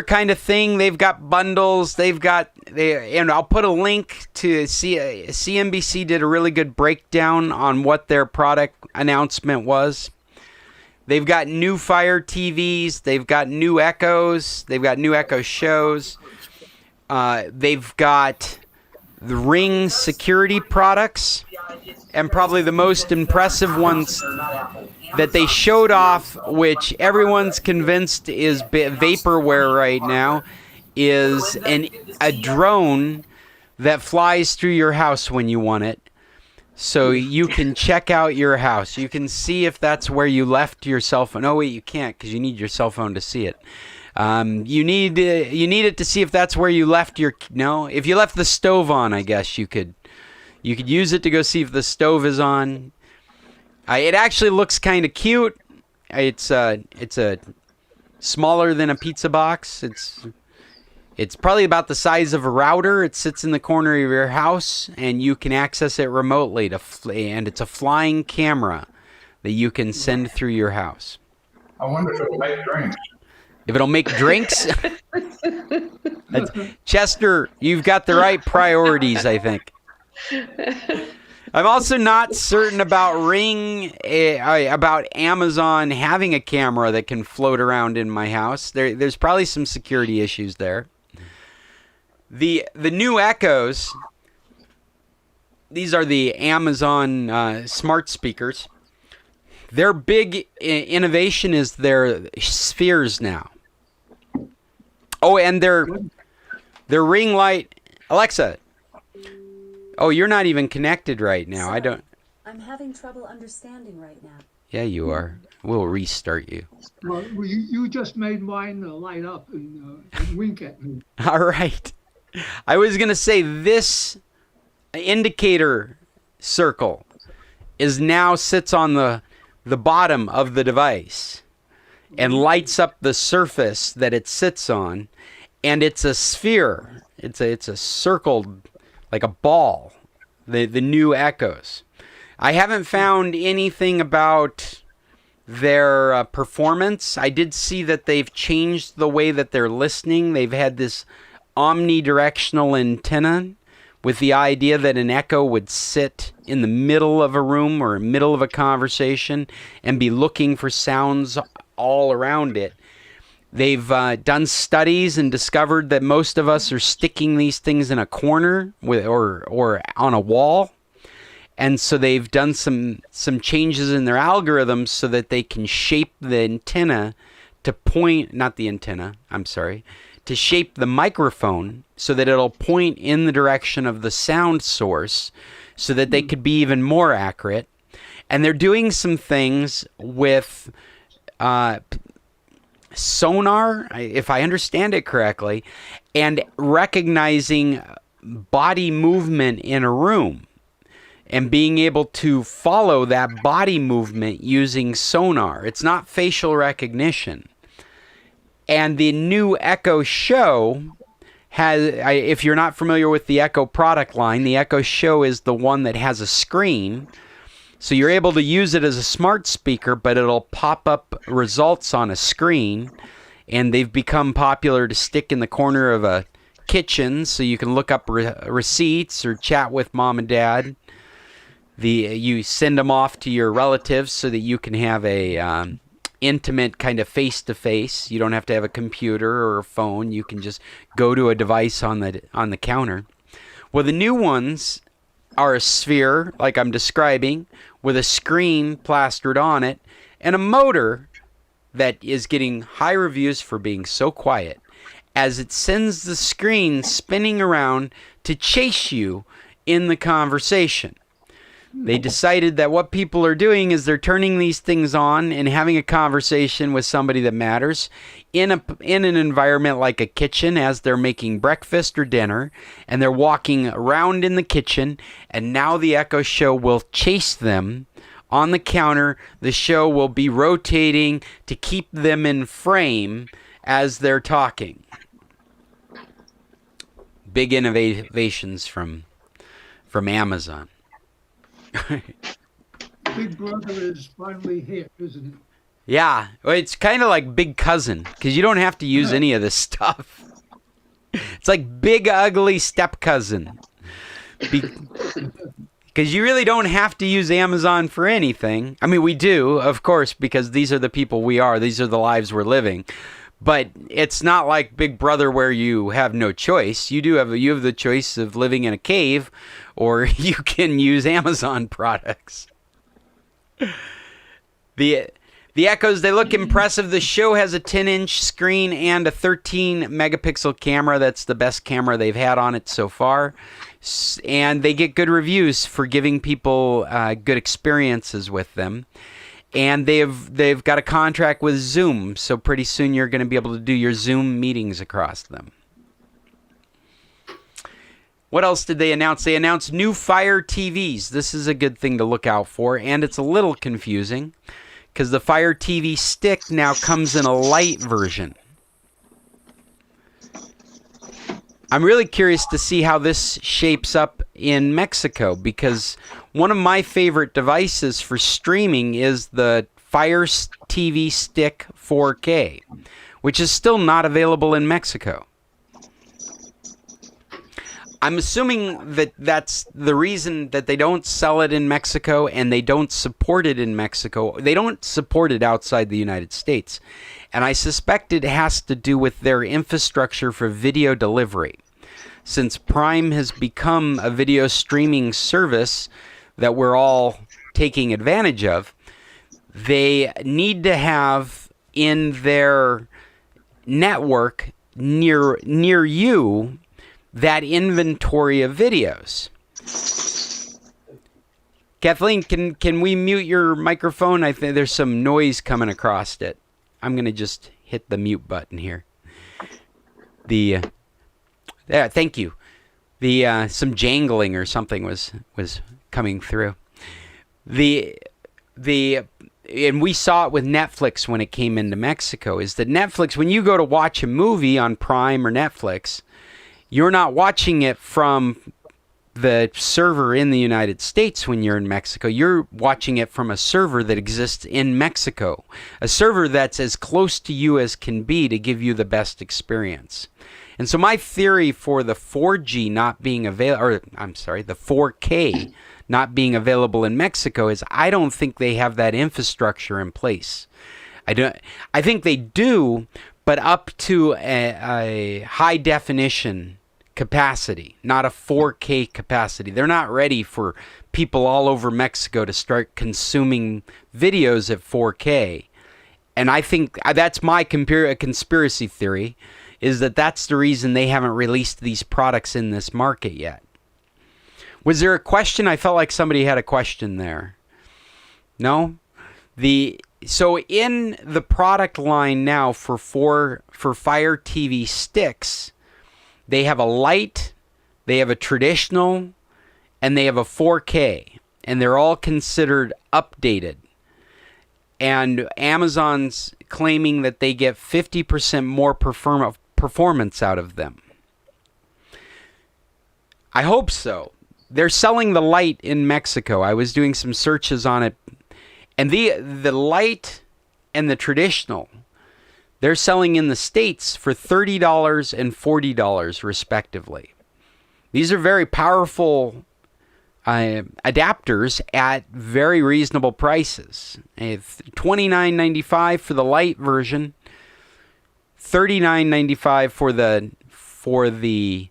kind of thing. They've got bundles. And I'll put a link to CNBC did a really good breakdown on what their product announcement was. They've got new Fire TVs. They've got new Echoes. They've got new Echo shows. They've got the Ring security products. And probably the most impressive ones that they showed off, which everyone's convinced is vaporware right now, is a drone that flies through your house when you want it. So you can check out your house. You can see if that's where you left your cell phone. Oh, wait, you can't because you need your cell phone to see it. You need it to see if that's where you left your... No, if you left the stove on, I guess you could use it to go see if the stove is on. It actually looks kind of cute. It's a smaller than a pizza box. It's probably about the size of a router. It sits in the corner of your house, and you can access it remotely. And it's a flying camera that you can send through your house. I wonder if it'll make drinks. If it'll make drinks, Chester, you've got the right priorities, I think. I'm also not certain about about Amazon having a camera that can float around in my house. There's probably some security issues there. The new Echoes, these are the Amazon smart speakers. Their big innovation is their spheres now. Oh, and their ring light. Alexa. Oh, you're not even connected right now. Sorry, I don't. I'm having trouble understanding right now. Yeah, you are. We'll restart you. Well, you just made mine light up and wink at me. All right. I was going to say this indicator circle now sits on the bottom of the device and lights up the surface that it sits on, and it's a sphere. It's a circled, like a ball, the new Echoes. I haven't found anything about their performance. I did see that they've changed the way that they're listening. They've had this omnidirectional antenna with the idea that an Echo would sit in the middle of a room or middle of a conversation and be looking for sounds all around it. They've done studies and discovered that most of us are sticking these things in a corner or on a wall. And so they've done some changes in their algorithms so that they can shape the antenna to point, not the antenna, I'm sorry, to shape the microphone so that it'll point in the direction of the sound source so that they could be even more accurate. And they're doing some things with sonar, if I understand it correctly, and recognizing body movement in a room and being able to follow that body movement using sonar. It's not facial recognition. And the new Echo Show has, if you're not familiar with the Echo product line, the Echo Show is the one that has a screen. So you're able to use it as a smart speaker, but it'll pop up results on a screen. And they've become popular to stick in the corner of a kitchen so you can look up receipts or chat with mom and dad. You send them off to your relatives so that you can have a intimate kind of face-to-face. You don't have to have a computer or a phone. You can just go to a device on the counter. Well, the new ones are a sphere, like I'm describing, with a screen plastered on it, and a motor that is getting high reviews for being so quiet, as it sends the screen spinning around to chase you in the conversation. They decided that what people are doing is they're turning these things on and having a conversation with somebody that matters in an environment like a kitchen as they're making breakfast or dinner, and they're walking around in the kitchen, and now the Echo Show will chase them on the counter. The show will be rotating to keep them in frame as they're talking. Big innovations from Amazon. Big Brother is finally here, isn't it? Yeah, well, it's kind of like Big Cousin, because you don't have to use any of this stuff. It's like Big Ugly Step Cousin. Because you really don't have to use Amazon for anything. I mean, we do, of course, because these are the people we are. These are the lives we're living. But it's not like Big Brother where you have no choice. You have the choice of living in a cave, or you can use Amazon products. The Echoes, they look impressive. The show has a 10-inch screen and a 13-megapixel camera. That's the best camera they've had on it so far. And they get good reviews for giving people good experiences with them. And they've got a contract with Zoom, so pretty soon you're going to be able to do your Zoom meetings across them. What else did they announce? They announced new Fire TVs. This is a good thing to look out for, and it's a little confusing because the Fire TV stick now comes in a light version. I'm really curious to see how this shapes up in Mexico, because one of my favorite devices for streaming is the Fire TV Stick 4K, which is still not available in Mexico. I'm assuming that that's the reason that they don't sell it in Mexico and they don't support it in Mexico. They don't support it outside the United States. And I suspect it has to do with their infrastructure for video delivery. Since Prime has become a video streaming service that we're all taking advantage of, they need to have in their network near you that inventory of videos. Kathleen, can we mute your microphone? I think there's some noise coming across it. I'm going to just hit the mute button here. Thank you. Some jangling or something was coming through. And we saw it with Netflix when it came into Mexico, is that Netflix, when you go to watch a movie on Prime or Netflix, you're not watching it from the server in the United States when you're in Mexico. You're watching it from a server that exists in Mexico, a server that's as close to you as can be to give you the best experience. And so my theory for the 4G not being available, or I'm sorry, the 4K not being available in Mexico is I don't think they have that infrastructure in place. I think they do, but up to a high definition capacity, not a 4K capacity. They're not ready for people all over Mexico to start consuming videos at 4K. And I think that's my conspiracy theory, is that that's the reason they haven't released these products in this market yet. Was there a question? I felt like somebody had a question there. No? So in the product line now for Fire TV sticks, they have a light, they have a traditional, and they have a 4K. And they're all considered updated. And Amazon's claiming that they get 50% more performance out of them. I hope so. They're selling the light in Mexico. I was doing some searches on it. And the light and the traditional, they're selling in the States for $30 and $40 respectively. These are very powerful adapters at very reasonable prices. $29.95 for the light version, $39.95 for the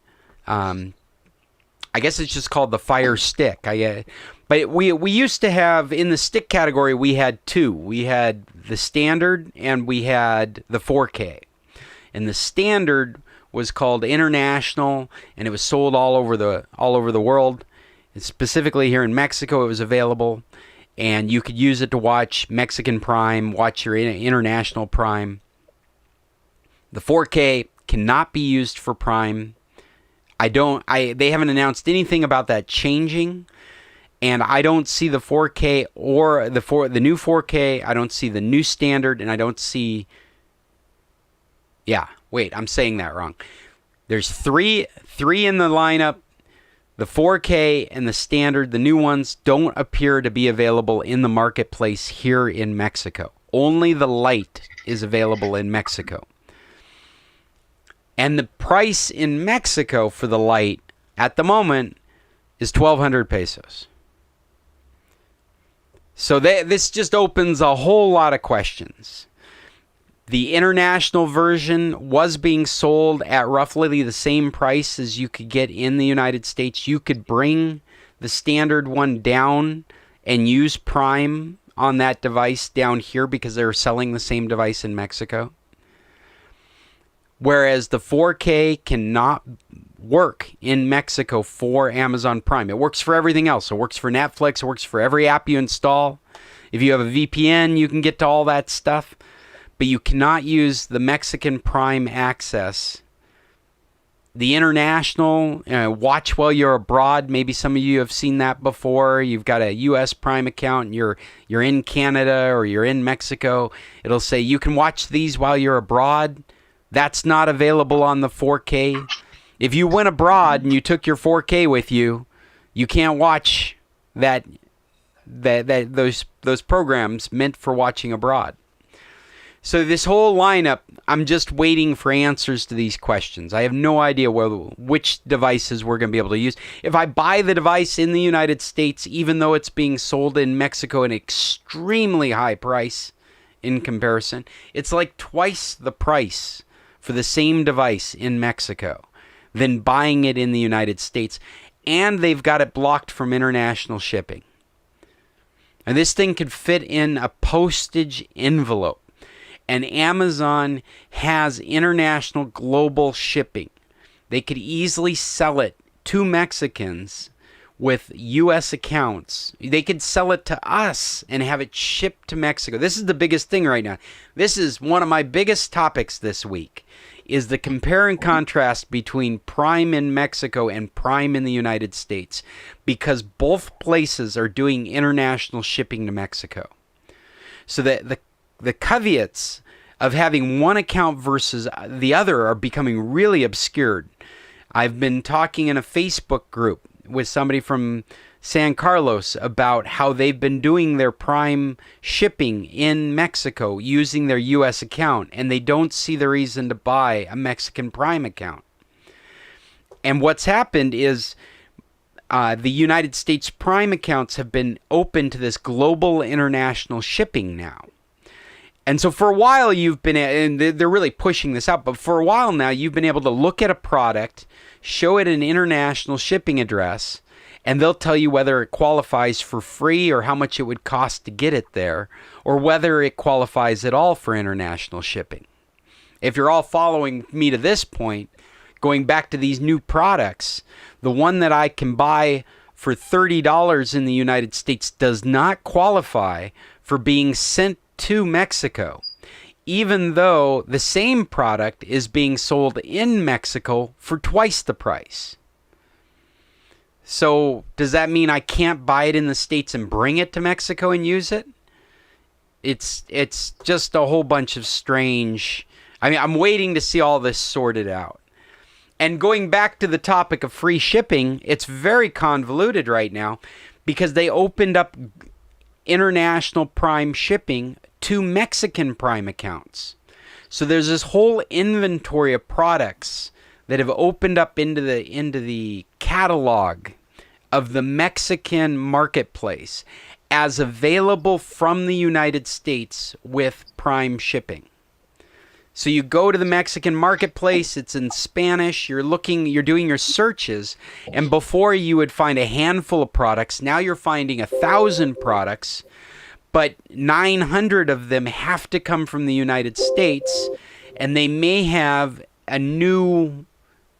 I guess it's just called the Fire Stick. But we used to have, in the stick category, we had two. We had the standard and we had the 4K. And the standard was called International, and it was sold all over the world. And specifically here in Mexico, it was available, and you could use it to watch Mexican Prime, watch your International Prime. The 4K cannot be used for Prime. They haven't announced anything about that changing. And I don't see the 4K or the new 4K. I don't see the new standard, and I don't see. Yeah, wait, I'm saying that wrong. There's three in the lineup. The 4K and the standard, the new ones, don't appear to be available in the marketplace here in Mexico. Only the light is available in Mexico. And the price in Mexico for the light at the moment is 1,200 pesos. So this just opens a whole lot of questions. The international version was being sold at roughly the same price as you could get in the United States. You could bring the standard one down and use Prime on that device down here because they're selling the same device in Mexico. Whereas the 4K cannot work in Mexico for Amazon Prime. It works for everything else. It works for Netflix. It works for every app you install. If you have a VPN, you can get to all that stuff. But you cannot use the Mexican Prime access. The international, watch while you're abroad. Maybe some of you have seen that before. You've got a U.S. Prime account and you're in Canada or you're in Mexico. It'll say you can watch these while you're abroad. That's not available on the 4K. If you went abroad and you took your 4K with you, you can't watch those programs meant for watching abroad. So this whole lineup, I'm just waiting for answers to these questions. I have no idea which devices we're going to be able to use. If I buy the device in the United States, even though it's being sold in Mexico at an extremely high price in comparison, it's like twice the price for the same device in Mexico than buying it in the United States. And they've got it blocked from international shipping. And this thing could fit in a postage envelope. And Amazon has international global shipping. They could easily sell it to Mexicans with U.S. accounts. They could sell it to us and have it shipped to Mexico. This is the biggest thing right now. This is one of my biggest topics this week, is the compare and contrast between Prime in Mexico and Prime in the United States, because both places are doing international shipping to Mexico. So that the caveats of having one account versus the other are becoming really obscured. I've been talking in a Facebook group with somebody from San Carlos about how they've been doing their Prime shipping in Mexico using their U.S. account, and they don't see the reason to buy a Mexican Prime account. And what's happened is the United States Prime accounts have been open to this global international shipping now. And so for a while you've been, and they're really pushing this out, but for a while now you've been able to look at a product, show it an international shipping address, and they'll tell you whether it qualifies for free or how much it would cost to get it there, or whether it qualifies at all for international shipping. If you're all following me to this point, going back to these new products, the one that I can buy for $30 in the United States does not qualify for being sent to Mexico, even though the same product is being sold in Mexico for twice the price. So does that mean I can't buy it in the States and bring it to Mexico and use it? It's just a whole bunch of strange... I mean, I'm waiting to see all this sorted out. And going back to the topic of free shipping, it's very convoluted right now because they opened up international Prime shipping to Mexican Prime accounts. So there's this whole inventory of products that have opened up into the catalog of the Mexican marketplace as available from the United States with Prime shipping. So you go to the Mexican marketplace, it's in Spanish, you're doing your searches, and before you would find a handful of products, now you're finding 1,000 products, but 900 of them have to come from the United States, and they may have a new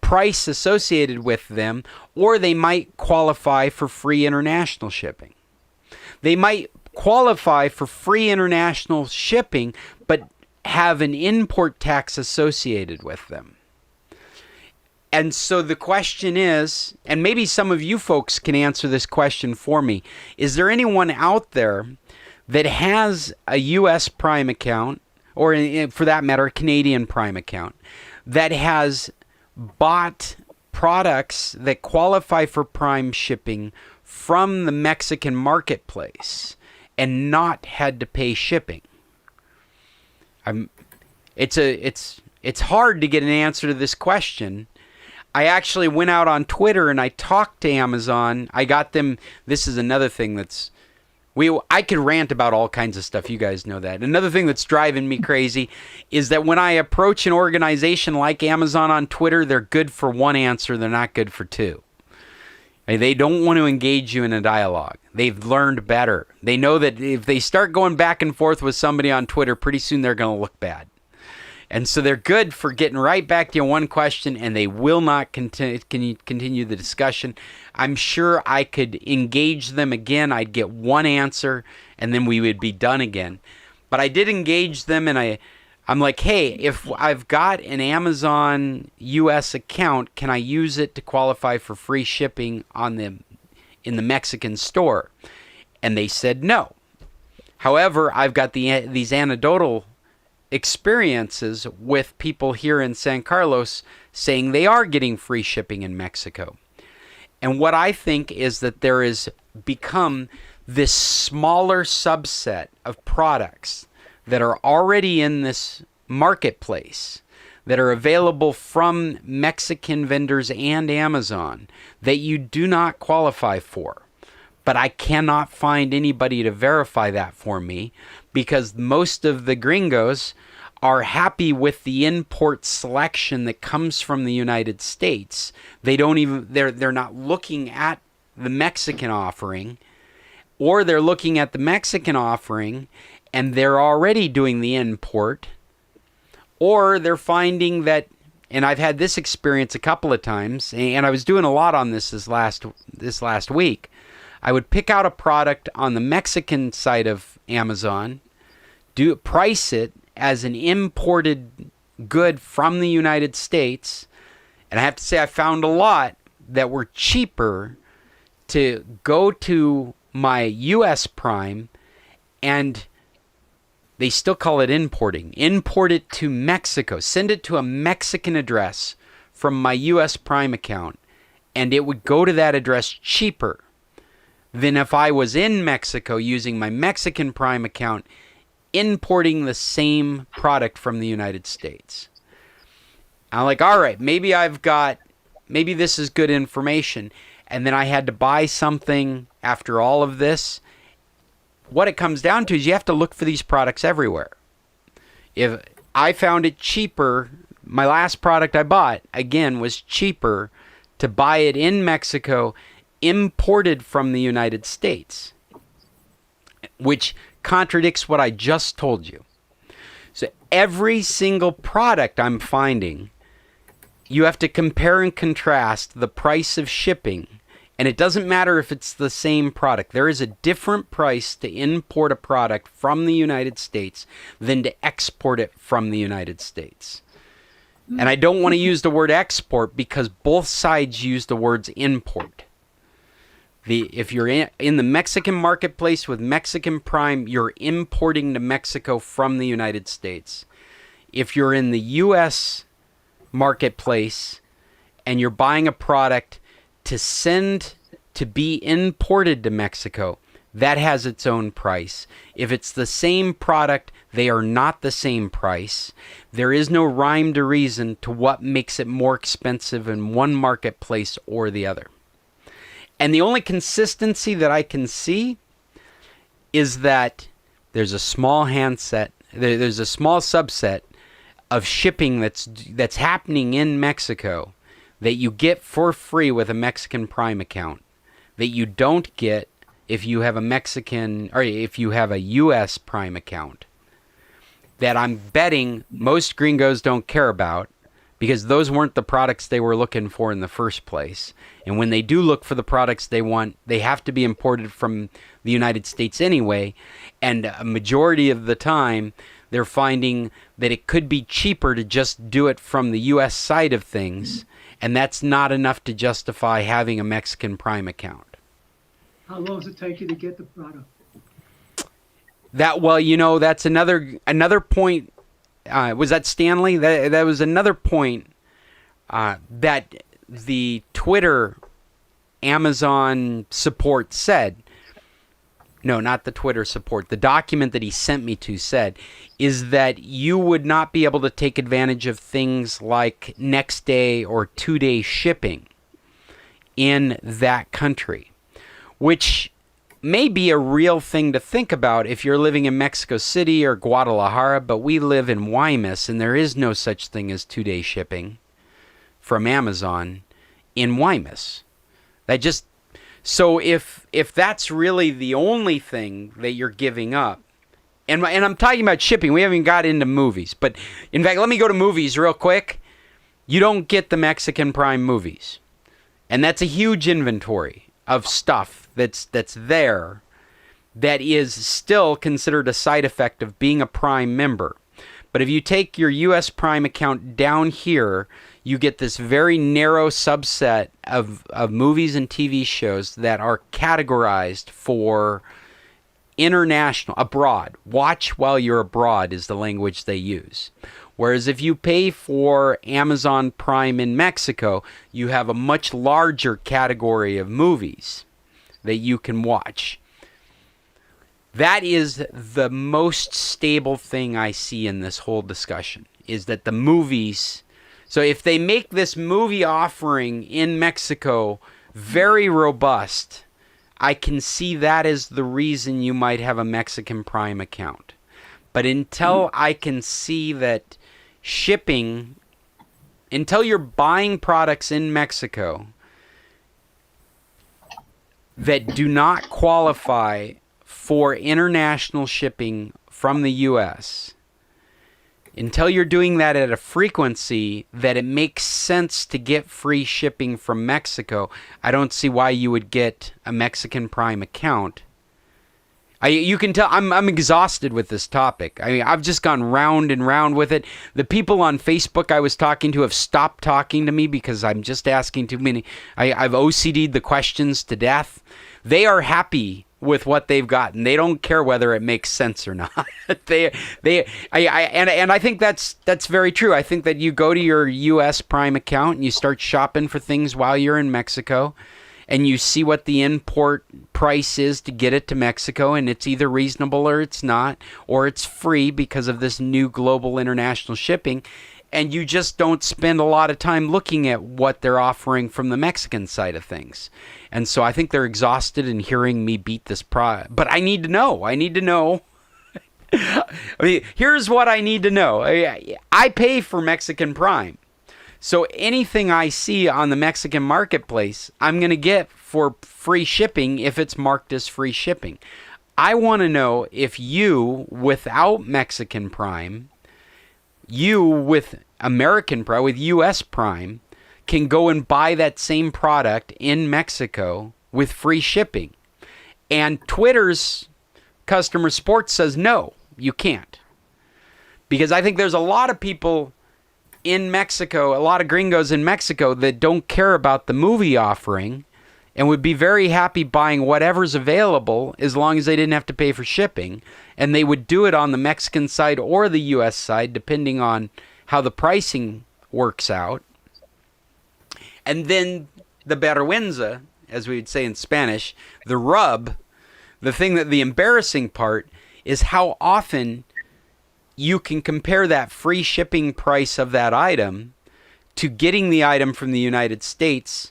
price associated with them, or they might qualify for free international shipping. They might qualify for free international shipping, but have an import tax associated with them. And so the question is, and maybe some of you folks can answer this question for me, is there anyone out there that has a U.S. Prime account, or for that matter, a Canadian Prime account, that has bought products that qualify for Prime shipping from the Mexican marketplace and not had to pay shipping? It's hard to get an answer to this question. I actually went out on Twitter and I talked to Amazon. I got them. This is another thing that's I could rant about all kinds of stuff. You guys know that. Another thing that's driving me crazy is that when I approach an organization like Amazon on Twitter, they're good for one answer. They're not good for two. They don't want to engage you in a dialogue. They've learned better. They know that if they start going back and forth with somebody on Twitter, pretty soon they're going to look bad. And so they're good for getting right back to your one question, and they will not continue the discussion. I'm sure I could engage them again. I'd get one answer, and then we would be done again. But I did engage them, and I'm like, hey, if I've got an Amazon US account, can I use it to qualify for free shipping in the Mexican store? And they said no. However, I've got these anecdotal experiences with people here in San Carlos saying they are getting free shipping in Mexico. And what I think is that there has become this smaller subset of products that are already in this marketplace that are available from Mexican vendors and Amazon that you do not qualify for. But I cannot find anybody to verify that for me, because most of the gringos are happy with the import selection that comes from the United States. They're not looking at the Mexican offering, or they're looking at the Mexican offering and they're already doing the import, or they're finding that, and I've had this experience a couple of times, and I was doing a lot on this last week. I would pick out a product on the Mexican side of Amazon, price it as an imported good from the United States, and I have to say I found a lot that were cheaper to go to my US Prime, and they still call it importing. Import it to Mexico. Send it to a Mexican address from my US Prime account, and it would go to that address cheaper than if I was in Mexico using my Mexican Prime account, importing the same product from the United States. I'm like, all right, maybe this is good information. And then I had to buy something after all of this. What it comes down to is you have to look for these products everywhere. If I found it cheaper, my last product I bought, again, was cheaper to buy it in Mexico, imported from the United States, which contradicts what I just told you. So every single product I'm finding, you have to compare and contrast the price of shipping. And it doesn't matter if it's the same product. There is a different price to import a product from the United States than to export it from the United States. And I don't want to use the word export because both sides use the words import. If you're in the Mexican marketplace with Mexican Prime, you're importing to Mexico from the United States. If you're in the U.S. marketplace and you're buying a product to send to be imported to Mexico, that has its own price. If it's the same product, they are not the same price. There is no rhyme to reason to what makes it more expensive in one marketplace or the other. And the only consistency that I can see is that there's a small there's a small subset of shipping that's happening in Mexico that you get for free with a Mexican Prime account that you don't get if you have a Mexican or if you have a US Prime account, that I'm betting most gringos don't care about, because those weren't the products they were looking for in the first place. And when they do look for the products they want, they have to be imported from the United States anyway. And a majority of the time, they're finding that it could be cheaper to just do it from the U.S. side of things. And that's not enough to justify having a Mexican Prime account. How long does it take you to get the product? That's another point. Was that Stanley? That was another point that the Twitter Amazon support said. No, not the Twitter support. The document that he sent me to said is that you would not be able to take advantage of things like next day or 2-day shipping in that country, which may be a real thing to think about if you're living in Mexico City or Guadalajara, but we live in Guaymas, and there is no such thing as 2-day shipping from Amazon in Guaymas. So if that's really the only thing that you're giving up, and I'm talking about shipping, we haven't even got into movies, but in fact, let me go to movies real quick. You don't get the Mexican Prime movies, and that's a huge inventory of stuff that's there that is still considered a side effect of being a Prime member. But if you take your US Prime account down here, you get this very narrow subset of movies and TV shows that are categorized for international, abroad. Watch while you're abroad is the language they use. Whereas if you pay for Amazon Prime in Mexico, you have a much larger category of movies that you can watch. That is the most stable thing I see in this whole discussion, is that the movies. So if they make this movie offering in Mexico very robust, I can see that as the reason you might have a Mexican Prime account. But until I can see that shipping, until you're buying products in Mexico that do not qualify for international shipping from the U.S., until you're doing that at a frequency that it makes sense to get free shipping from Mexico, I don't see why you would get a Mexican Prime account. You can tell I'm exhausted with this topic. I mean, I've just gone round and round with it. The people on Facebook I was talking to have stopped talking to me because I'm just asking too many. I've OCD'd the questions to death. They are happy with what they've gotten. They don't care whether it makes sense or not. I think that's very true. I think that you go to your US Prime account and you start shopping for things while you're in Mexico, and you see what the import price is to get it to Mexico, and it's either reasonable or it's not, or it's free because of this new global international shipping, and you just don't spend a lot of time looking at what they're offering from the Mexican side of things. And so I think they're exhausted in hearing me beat this but I need to know. I mean, here's what I need to know. I pay for Mexican Prime. So anything I see on the Mexican marketplace, I'm going to get for free shipping if it's marked as free shipping. I want to know if you, without Mexican Prime, you with American Prime, with US Prime, can go and buy that same product in Mexico with free shipping. And Twitter's customer support says, no, you can't. Because I think there's a lot of people in Mexico, a lot of gringos in Mexico that don't care about the movie offering and would be very happy buying whatever's available as long as they didn't have to pay for shipping. And they would do it on the Mexican side or the US side, depending on how the pricing works out. And then the vergüenza, as we would say in Spanish, the rub, the embarrassing part is how often you can compare that free shipping price of that item to getting the item from the United States,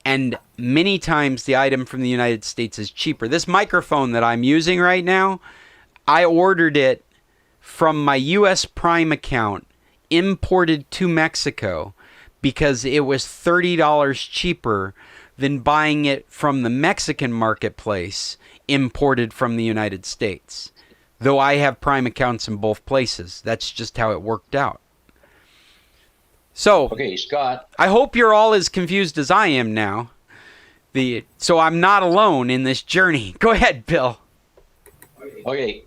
and many times the item from the United States is cheaper. This microphone that I'm using right now, I ordered it from my US Prime account, imported to Mexico, because it was $30 cheaper than buying it from the Mexican marketplace, imported from the United States. Though I have Prime accounts in both places. That's just how it worked out. So, okay, Scott, I hope you're all as confused as I am now. So I'm not alone in this journey. Go ahead, Bill. okay,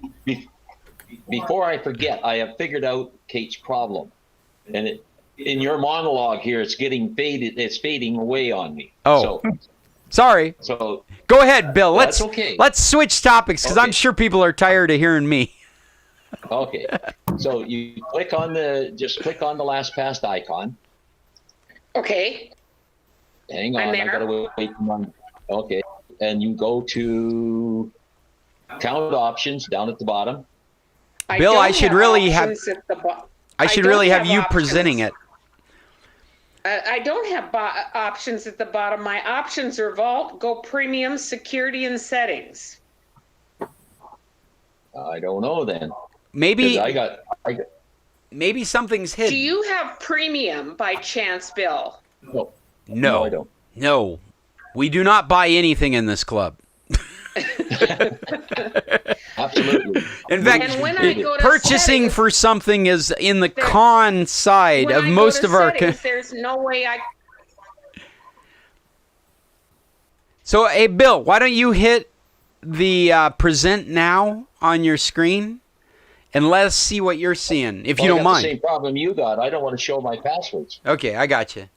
before I forget, I have figured out Kate's problem. And in your monologue here, it's getting faded. It's fading away on me. Oh, so, sorry. So go ahead, Bill. Let's okay. Let's switch topics because I'm sure people are tired of hearing me. Okay. So you click on click on the last past icon. Okay. Hang on, I'm I there. gotta wait. Okay, and you go to count options down at the bottom. Bill, I should really have. I should really have you options. presenting it. I don't have options at the bottom. My options are Vault, Go Premium, Security, and Settings. I don't know then. Maybe I got. Maybe something's hidden. Do you have Premium by chance, Bill? No, I don't. No, we do not buy anything in this club. Absolutely. In fact, And when I go to purchasing settings, for something is in the con side of most of our. There's no way I. So, hey, Bill, why don't you hit the present now on your screen, and let us see what you're seeing, if you don't mind. The same problem you got. I don't want to show my passwords. Okay, I got you.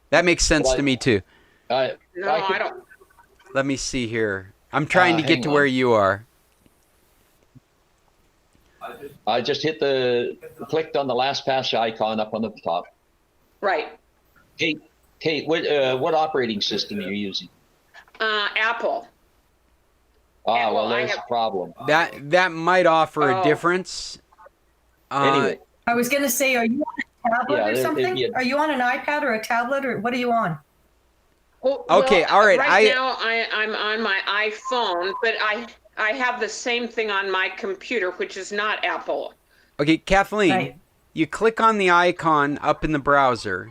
That makes sense to me too. I don't. Let me see here. I'm trying to get to where you are. I just clicked on the last pass icon up on the top. Right. Kate, what operating system are you using? Apple. Ah, well, Well, I there's have. a problem. That might offer a Oh. difference. Anyway, I was going to say, are you on a tablet Yeah, or there'd be something? a- Are you on an iPad or a tablet, or what are you on? Okay, all right, Right now I'm on my iPhone, but I have the same thing on my computer, which is not Apple. Okay, Kathleen, Right. you click on the icon up in the browser,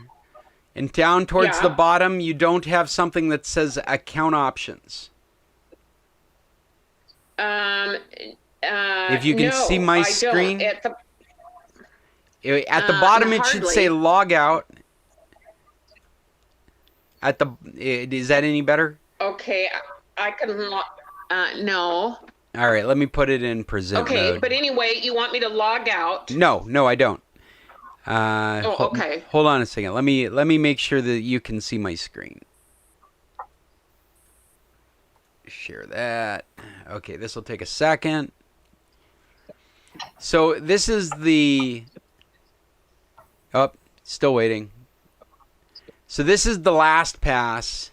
and down towards the Yeah. bottom, you don't have something that says account options. If you can No, see my I screen, don't. at the bottom it should Hardly. say log out. Is that any better? Okay, I can. No. All right, let me put it in present Okay, mode. but anyway, you want me to log out? No, I don't. Okay. Hold on a second. Let me make sure that you can see my screen. Share that. Okay, this will take a second. So this is the. Oh, still waiting. So this is the LastPass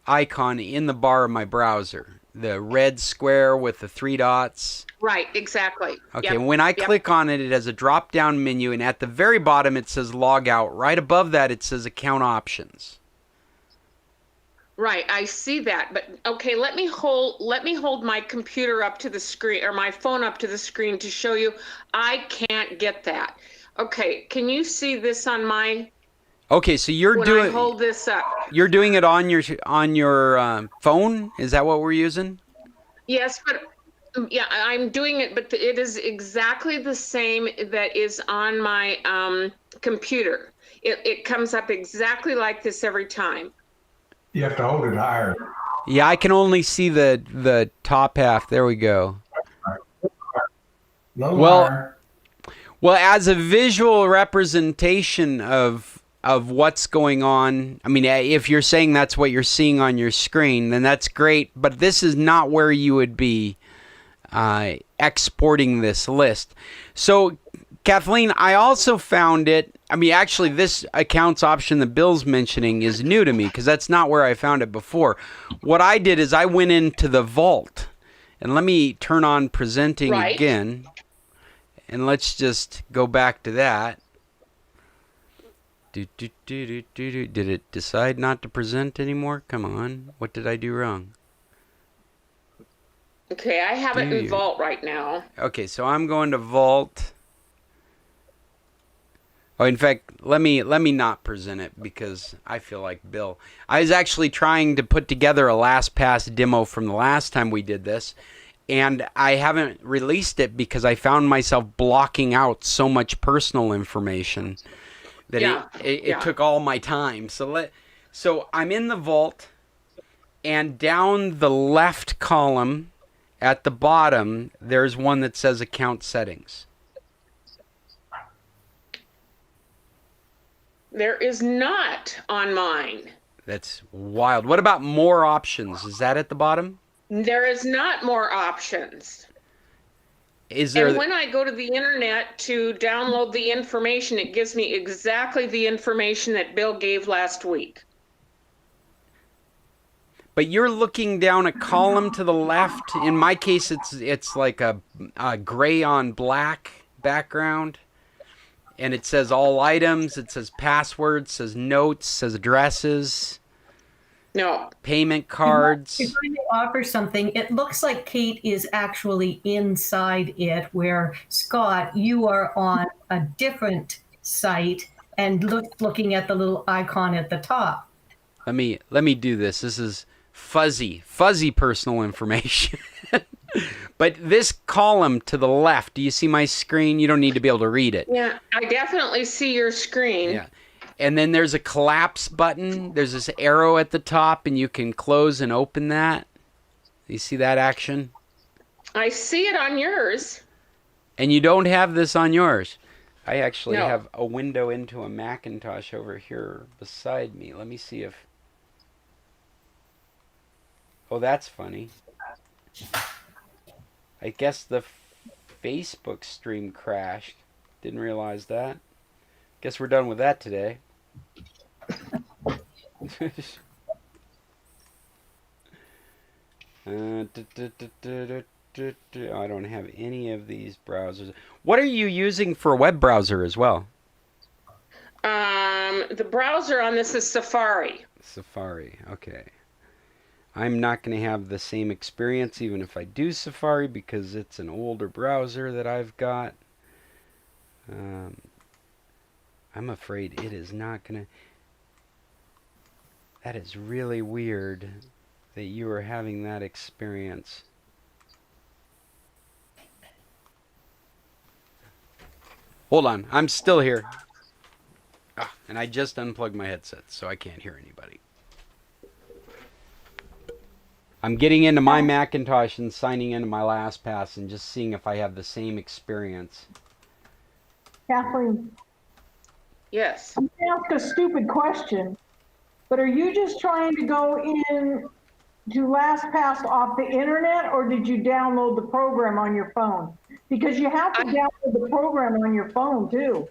icon in the bar of my browser. The red square with the 3 dots. Right, exactly. Okay, Yep, when I yep. click on it, it has a drop-down menu, and at the very bottom it says log out. Right above that it says account options. Right, I see that. But okay, let me hold my computer up to the screen, or my phone up to the screen, to show you. I can't get that. Okay, can you see this on my? Okay, so you're when doing I hold this up? you're doing it on your phone. Is that what we're using? Yes, but yeah, I'm doing it, but it is exactly the same that is on my computer. It comes up exactly like this every time. You have to hold it higher. Yeah, I can only see the top half. There we go. Little Well, higher. Well, as a visual representation of what's going on, I mean, if you're saying that's what you're seeing on your screen, then that's great. But this is not where you would be exporting this list. So, Kathleen, I also found it. I mean, actually, this accounts option that Bill's mentioning is new to me because that's not where I found it before. What I did is I went into the vault, and let me turn on presenting Right. again. And let's just go back to that. Did it decide not to present anymore? Come on. What did I do wrong? Okay, I have it in Vault right now. Okay, so I'm going to Vault. Oh, in fact, let me not present it because I feel like Bill. I was actually trying to put together a LastPass demo from the last time we did this. And I haven't released it because I found myself blocking out so much personal information that it took all my time. So I'm in the vault, and down the left column at the bottom, there's one that says account settings. There is not on mine. That's wild. What about more options? Is that at the bottom? There is not more options. Is there? And when I go to the internet to download the information, it gives me exactly the information that Bill gave last week. But you're looking down a column to the left. In my case, it's like a gray on black background. And it says all items, it says passwords, says notes, says addresses. No. Payment cards. If I may offer something, it looks like Kate is actually inside it, where Scott, you are on a different site and looking at the little icon at the top. Let me do this. This is fuzzy personal information. But this column to the left, do you see my screen? You don't need to be able to read it. Yeah, I definitely see your screen. Yeah. And then there's a collapse button. There's this arrow at the top, and you can close and open that. You see that action? I see it on yours. And you don't have this on yours. I actually No. have a window into a Macintosh over here beside me. Let me see if... Oh, that's funny. I guess the Facebook stream crashed. Didn't realize that. Guess we're done with that today. I don't have any of these browsers. What are you using for a web browser as well? The browser on this is Safari. Safari, okay. I'm not going to have the same experience even if I do Safari because it's an older browser that I've got. I'm afraid it is not going to... That is really weird that you are having that experience. Hold on, I'm still here. And I just unplugged my headset, so I can't hear anybody. I'm getting into my Macintosh and signing into my LastPass and just seeing if I have the same experience. Kathleen, Yes. I'm going to ask a stupid question, but are you just trying to go in to LastPass off the internet, or did you download the program on your phone? Because you have to download the program on your phone too.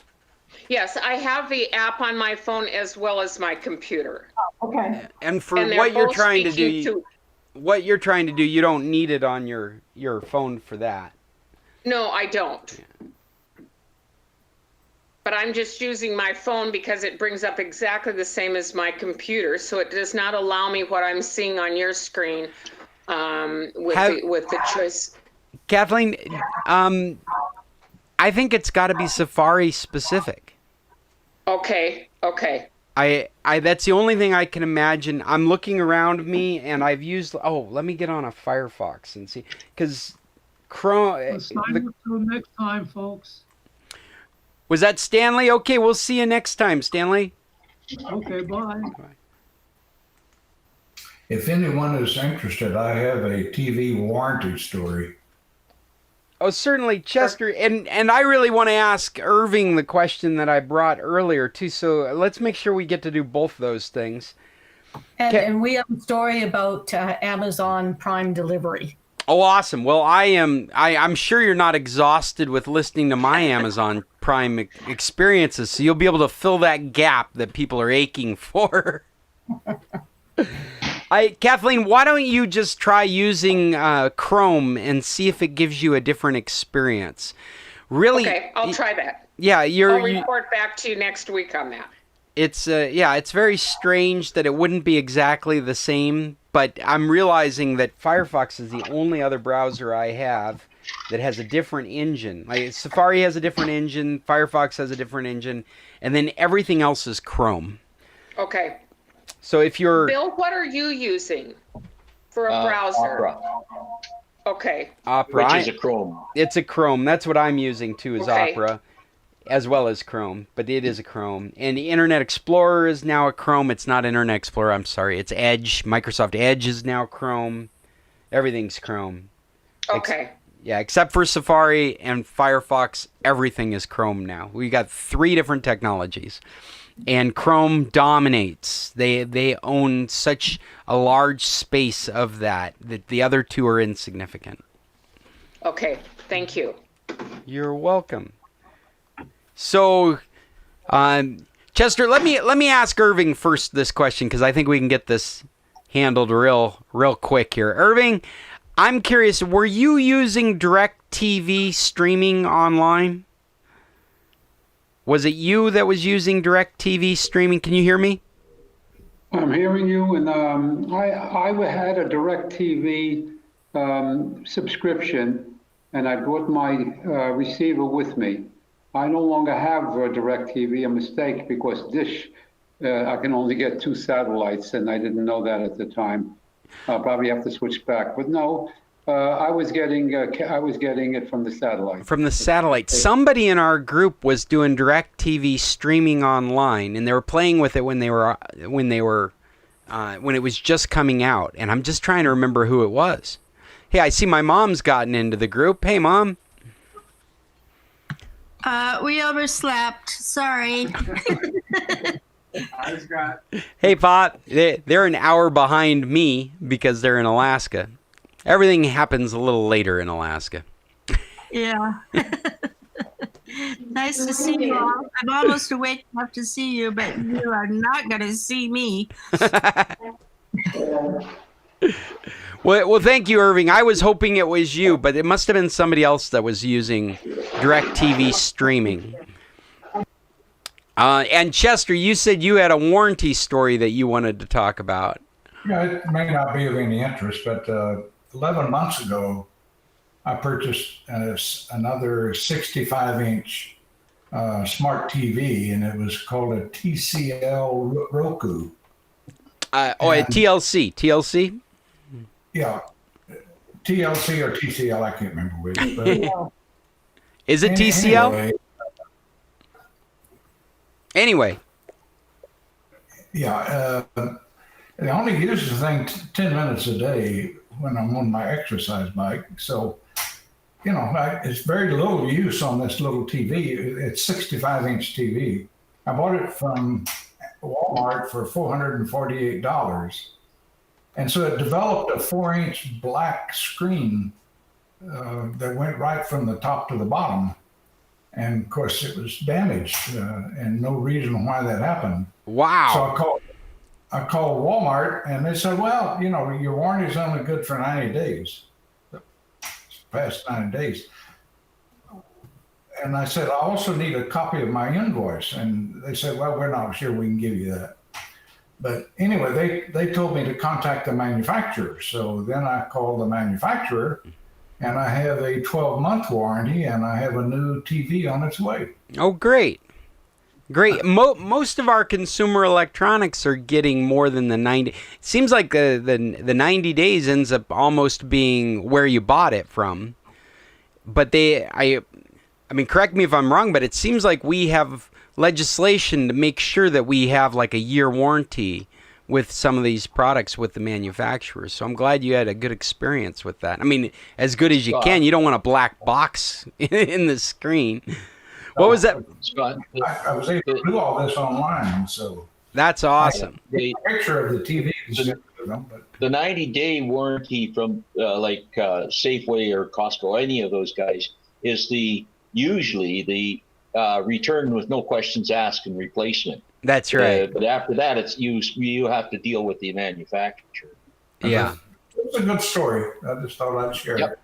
Yes, I have the app on my phone as well as my computer. Okay. And for And they're what you're both trying to speaking do, you don't need it on your phone for that. No, I don't. Yeah. But I'm just using my phone because it brings up exactly the same as my computer, so it does not allow me what I'm seeing on your screen with the choice. Kathleen, I think it's got to be Safari specific. Okay. I that's the only thing I can imagine. I'm looking around me and I've used. Oh, let me get on a Firefox and see, because Chrome. Let's sign up till next time, folks. Was that Stanley? Okay, we'll see you next time, Stanley. Okay, bye. If anyone is interested, I have a TV warranty story. Oh, certainly, Chester. And I really want to ask Irving the question that I brought earlier, too. So let's make sure we get to do both those things. And we have a story about Amazon Prime delivery. Oh, awesome. Well, I'm sure you're not exhausted with listening to my Amazon Prime experiences, so you'll be able to fill that gap that people are aching for. Kathleen, why don't you just try using Chrome and see if it gives you a different experience? Really? Okay, I'll try that. Yeah, I'll report back to you next week on that. It's it's very strange that it wouldn't be exactly the same, but I'm realizing that Firefox is the only other browser I have that has a different engine. Like Safari has a different engine, Firefox has a different engine, and then everything else is Chrome. Okay. So if you're Bill, what are you using for a browser? Opera, Okay. Opera, which is a Chrome. it's a Chrome. That's what I'm using too, is Okay. Opera, as well as Chrome. But it is a Chrome, and the Internet Explorer is now a Chrome. It's not Internet Explorer. I'm sorry. It's Edge. Microsoft Edge is now Chrome. Everything's Chrome. Okay. Except for Safari and Firefox, everything is Chrome now. We got 3 different technologies. And Chrome dominates. They own such a large space of that the other 2 are insignificant. Okay. Thank you. You're welcome. So, Chester, let me ask Irving first this question, because I think we can get this handled real quick here. Irving, I'm curious, were you using DirecTV streaming online? Was it you that was using DirecTV streaming? Can you hear me? I'm hearing you, and I had a DirecTV subscription, and I brought my receiver with me. I no longer have DirecTV, a mistake, because Dish, I can only get 2 satellites, and I didn't know that at the time. I'll probably have to switch back, but no. I was getting it from the satellite. From the satellite. Somebody in our group was doing DirecTV streaming online, and they were playing with it when it was just coming out. And I'm just trying to remember who it was. Hey, I see my mom's gotten into the group. Hey, Mom. We overslept. Sorry. Hey, Pop. They're an hour behind me because they're in Alaska. Everything happens a little later in Alaska. Yeah. Nice to see you all. I'm almost awake enough to see you, but you are not going to see me. Well, thank you, Irving. I was hoping it was you, but it must have been somebody else that was using DirecTV streaming. And Chester, you said you had a warranty story that you wanted to talk about. Yeah, it may not be of any interest, but 11 months ago, I purchased another 65-inch smart TV, and it was called a TCL Roku. A TLC? Yeah, TLC or TCL, I can't remember which. But Is it TCL? Anyway. Yeah, I only use the thing 10 minutes a day when I'm on my exercise bike. So, it's very little use on this little TV. It's 65-inch TV. I bought it from Walmart for $448. And so it developed a 4-inch black screen that went right from the top to the bottom. And of course, it was damaged, and no reason why that happened. Wow! So I called Walmart, and they said, "Well, your warranty is only good for 90 days. Past 90 days." And I said, "I also need a copy of my invoice." And they said, "Well, we're not sure we can give you that." But anyway, they told me to contact the manufacturer. So then I called the manufacturer. And I have a 12-month warranty, and I have a new TV on its way. Oh, great. Most of our consumer electronics are getting more than the 90. It seems like the 90 days ends up almost being where you bought it from. But I mean, correct me if I'm wrong, but it seems like we have legislation to make sure that we have like a year warranty with some of these products with the manufacturers. So I'm glad you had a good experience with that. I mean, as good as you can. You don't want a black box in the screen. What was that? Scott, I was able to do all this online, so that's awesome. The picture of the TV. The 90-day warranty from Safeway or Costco, any of those guys, is usually the return with no questions asked and replacement. That's right. But after that, it's you have to deal with the manufacturer. Yeah. It's a good story. I just thought I'd share it.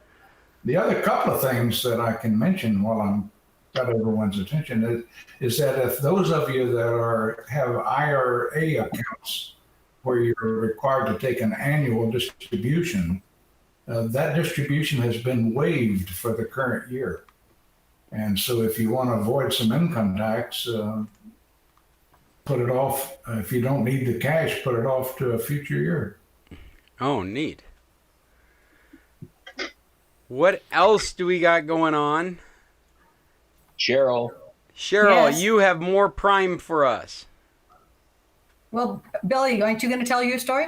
The other couple of things that I can mention while I'm got everyone's attention is that if those of you that have IRA accounts where you're required to take an annual distribution, that distribution has been waived for the current year. And so if you want to avoid some income tax, put it off. If you don't need the cash, put it off to a future year. Oh, neat. What else do we got going on? Cheryl, Yes. You have more Prime for us. Well, Billy, aren't you going to tell your story?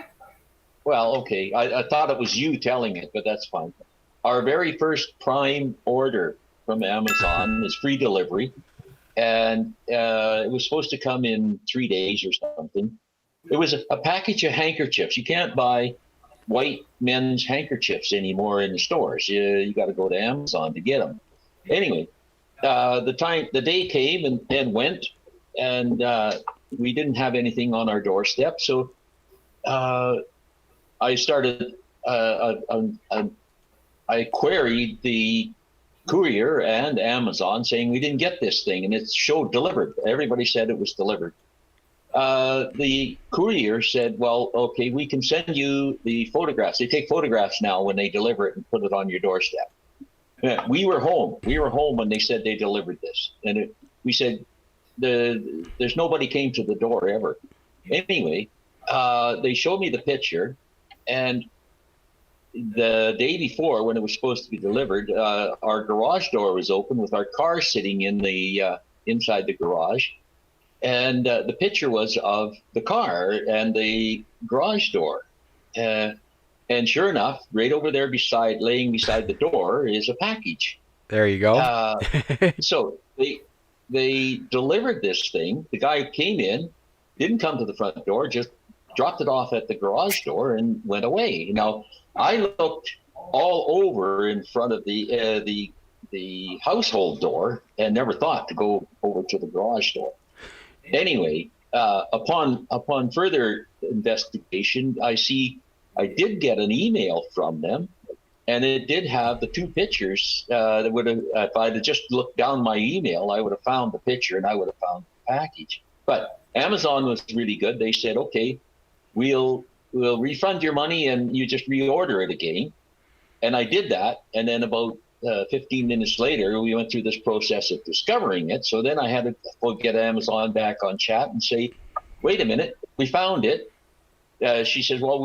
Well, okay. I thought it was you telling it, but that's fine. Our very first Prime order from Amazon is free delivery. And it was supposed to come in 3 days or something. It was a package of handkerchiefs. You can't buy white men's handkerchiefs anymore in the stores. You got to go to Amazon to get them. Anyway, the day came and went, and we didn't have anything on our doorstep. So I started. I queried the courier and Amazon saying we didn't get this thing, and it showed delivered. Everybody said it was delivered. The courier said, well, okay, we can send you the photographs. They take photographs now when they deliver it and put it on your doorstep. We were home when they said they delivered this. And we said, there's nobody came to the door ever. Anyway, they showed me the picture, and the day before, when it was supposed to be delivered, our garage door was open with our car sitting in the inside the garage, and the picture was of the car and the garage door, and sure enough, right over there laying beside the door, is a package. There you go. So they delivered this thing. The guy came in, didn't come to the front door, just dropped it off at the garage door and went away. Now, I looked all over in front of the household door and never thought to go over to the garage door. Anyway, upon further investigation, I see I did get an email from them, and it did have the 2 pictures. That would have, if I'd have just looked down my email, I would have found the picture and I would have found the package. But Amazon was really good. They said, okay, we'll refund your money and you just reorder it again. And I did that. And then about 15 minutes later, we went through this process of discovering it. So then I had to get Amazon back on chat and say, wait a minute, we found it. She says, well,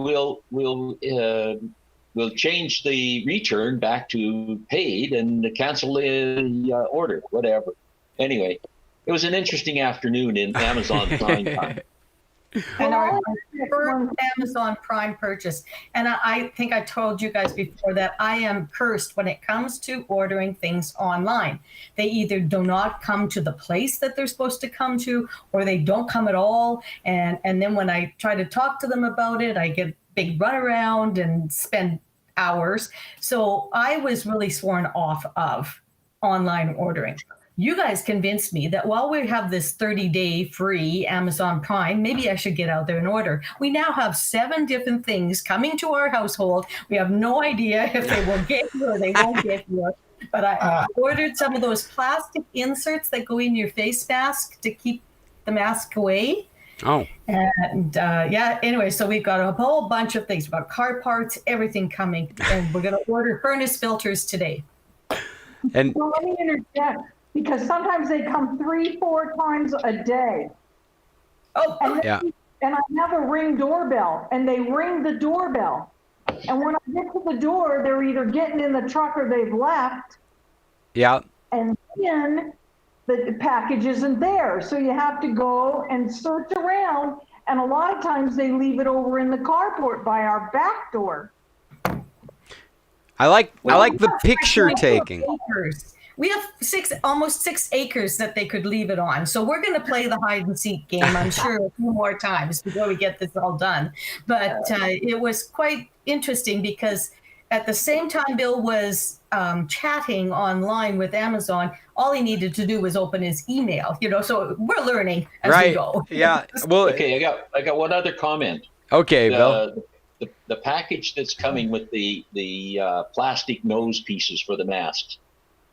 we'll change the return back to paid and cancel the order, whatever. Anyway, it was an interesting afternoon in Amazon Prime time. And our first Amazon Prime purchase. And I think I told you guys before that I am cursed when it comes to ordering things online. They either do not come to the place that they're supposed to come to, or they don't come at all. And then when I try to talk to them about it, I get a big runaround and spend hours. So I was really sworn off of online ordering. You guys convinced me that while we have this 30-day free Amazon Prime, maybe I should get out there and order. We now have 7 different things coming to our household. We have no idea if they will get here or they won't get here. But I ordered some of those plastic inserts that go in your face mask to keep the mask away. Oh. And anyway, so we've got a whole bunch of things. We've got car parts, everything coming. And we're going to order furnace filters today. And well, let me interject. Because sometimes they come 3-4 times a day. And I have a Ring doorbell, and they ring the doorbell. And when I get to the door, they're either getting in the truck or they've left. Yeah. And then the package isn't there. So you have to go and search around. And a lot of times they leave it over in the carport by our back door. I like the picture taking. We have almost 6 acres that they could leave it on. So we're going to play the hide and seek game, I'm sure, a few more times before we get this all done. But it was quite interesting because at the same time Bill was chatting online with Amazon, all he needed to do was open his email, so we're learning as we go. Yeah. Well, okay, I got one other comment. Okay, Bill. The package that's coming with the plastic nose pieces for the masks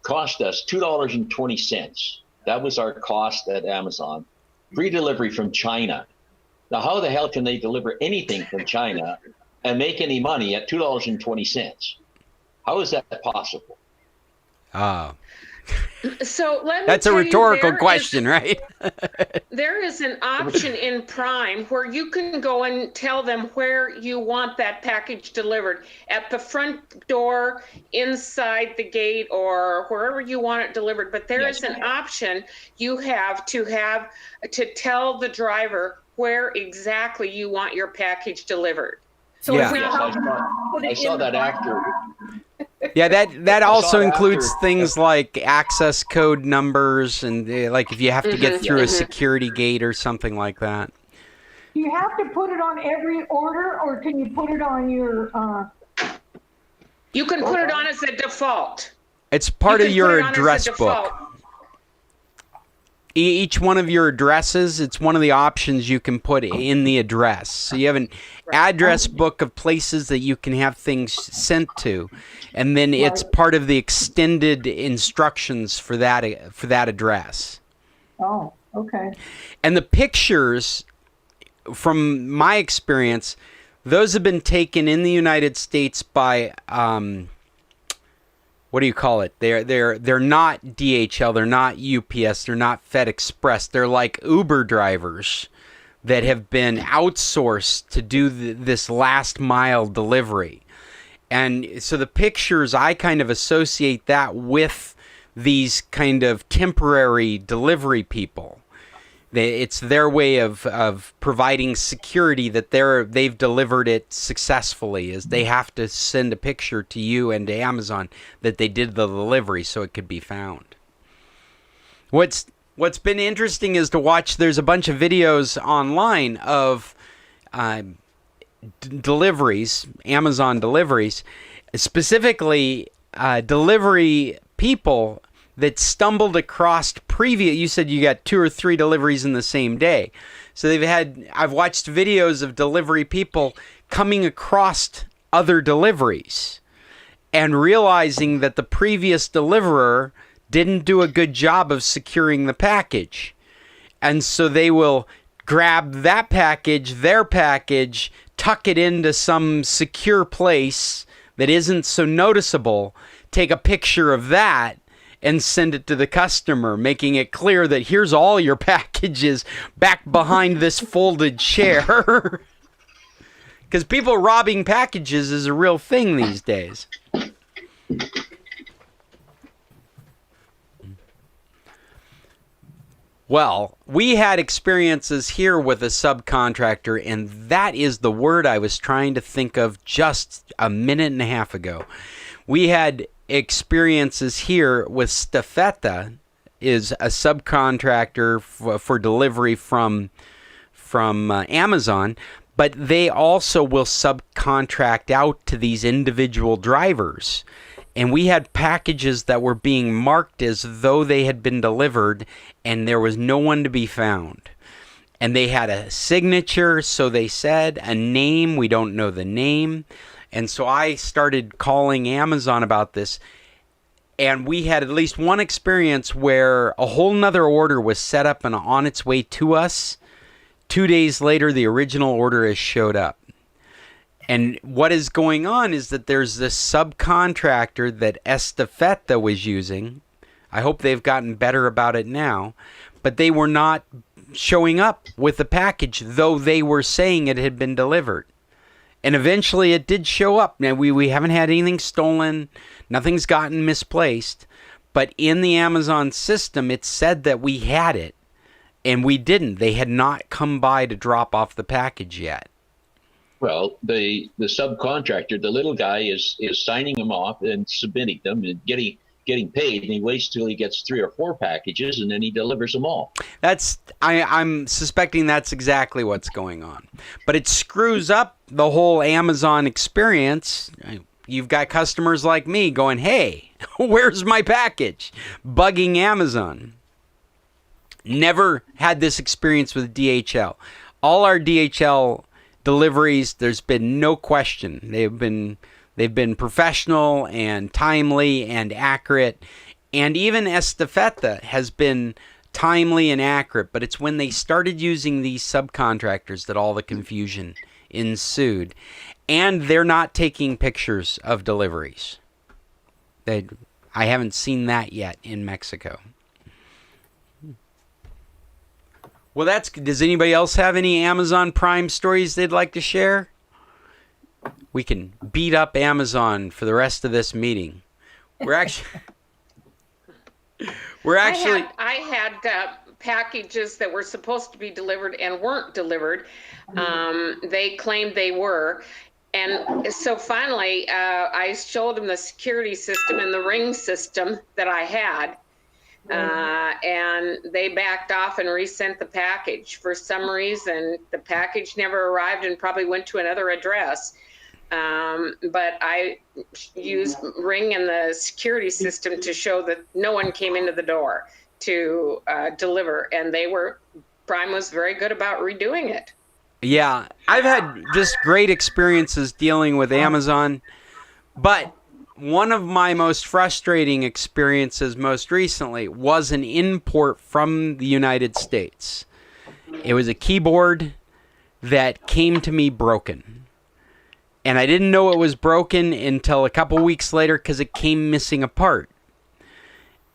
cost us $2.20. That was our cost at Amazon. Free delivery from China. Now, how the hell can they deliver anything from China and make any money at $2.20? How is that possible? So let me That's a tell rhetorical you, question, right? There is an option in Prime where you can go and tell them where you want that package delivered, at the front door, inside the gate, or wherever you want it delivered. But there is an option you have to tell the driver where exactly you want your package delivered. So I saw that after. Yeah, that also includes things like access code numbers and like if you have to get through a security gate or something like that. Do you have to put it on every order, or can you put it on your? You can put it on as a default. It's part of your address book. Each one of your addresses, it's one of the options you can put in the address. So you have an address book of places that you can have things sent to, and then it's part of the extended instructions for that address. Oh, okay. And the pictures, from my experience, those have been taken in the United States by what do you call it? They're not DHL, they're not UPS, they're not Fed Express. They're like Uber drivers that have been outsourced to do this last mile delivery. And so the pictures, I kind of associate that with these kind of temporary delivery people. It's their way of providing security that they've delivered it successfully, is they have to send a picture to you and to Amazon that they did the delivery so it could be found. What's been interesting is to watch, there's a bunch of videos online of deliveries, Amazon deliveries, specifically delivery people that stumbled across you said you got 2 or 3 deliveries in the same day. So I've watched videos of delivery people coming across other deliveries and realizing that the previous deliverer didn't do a good job of securing the package. And so they will grab that package, their package, tuck it into some secure place that isn't so noticeable, take a picture of that, and send it to the customer, making it clear that here's all your packages back behind this folded chair. Because people robbing packages is a real thing these days. Well, we had experiences here with a subcontractor, and that is the word I was trying to think of just a minute and a half ago. We had experiences here with Stafetta, is a subcontractor for delivery from Amazon, but they also will subcontract out to these individual drivers. And we had packages that were being marked as though they had been delivered, and there was no one to be found. And they had a signature, so they said, a name, we don't know the name. And so I started calling Amazon about this, and we had at least one experience where a whole nother order was set up and on its way to us. 2 days later, the original order has showed up. And what is going on is that there's this subcontractor that Estafeta was using. I hope they've gotten better about it now. But they were not showing up with the package, though they were saying it had been delivered. And eventually it did show up. Now, we haven't had anything stolen. Nothing's gotten misplaced. But in the Amazon system, it said that we had it. And we didn't. They had not come by to drop off the package yet. Well, the subcontractor, the little guy, is signing them off and submitting them and getting paid, and he waits till he gets 3 or 4 packages, and then he delivers them all. I'm suspecting that's exactly what's going on. But it screws up the whole Amazon experience. You've got customers like me going, hey, where's my package? Bugging Amazon. Never had this experience with DHL. All our DHL deliveries, there's been no question. They've been professional and timely and accurate. And even Estafeta has been timely and accurate, but it's when they started using these subcontractors that all the confusion ensued. And they're not taking pictures of deliveries. I haven't seen that yet in Mexico. Well, does anybody else have any Amazon Prime stories they'd like to share? We can beat up Amazon for the rest of this meeting. I had packages that were supposed to be delivered and weren't delivered. They claimed they were. And so finally, I showed them the security system and the ring system that I had. And they backed off and resent the package. For some reason, the package never arrived and probably went to another address. But I used Ring and the security system to show that no one came into the door to deliver. And Prime was very good about redoing it. Yeah, I've had just great experiences dealing with Amazon. But one of my most frustrating experiences most recently was an import from the United States. It was a keyboard that came to me broken. And I didn't know it was broken until a couple weeks later because it came missing a part.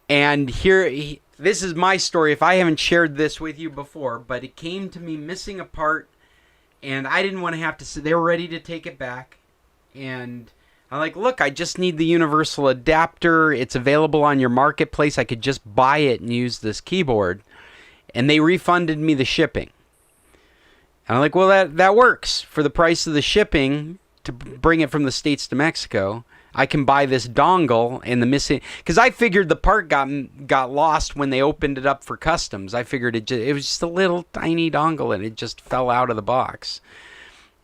And this is my story. If I haven't shared this with you before, but it came to me missing a part, and I didn't want to have to. They were ready to take it back, and I'm like, look, I just need the universal adapter. It's available on your marketplace. I could just buy it and use this keyboard. And they refunded me the shipping. And I'm like, well, that works. For the price of the shipping to bring it from the States to Mexico, I can buy this dongle and the missing... Because I figured the part got lost when they opened it up for customs. I figured it was just a little tiny dongle and it just fell out of the box.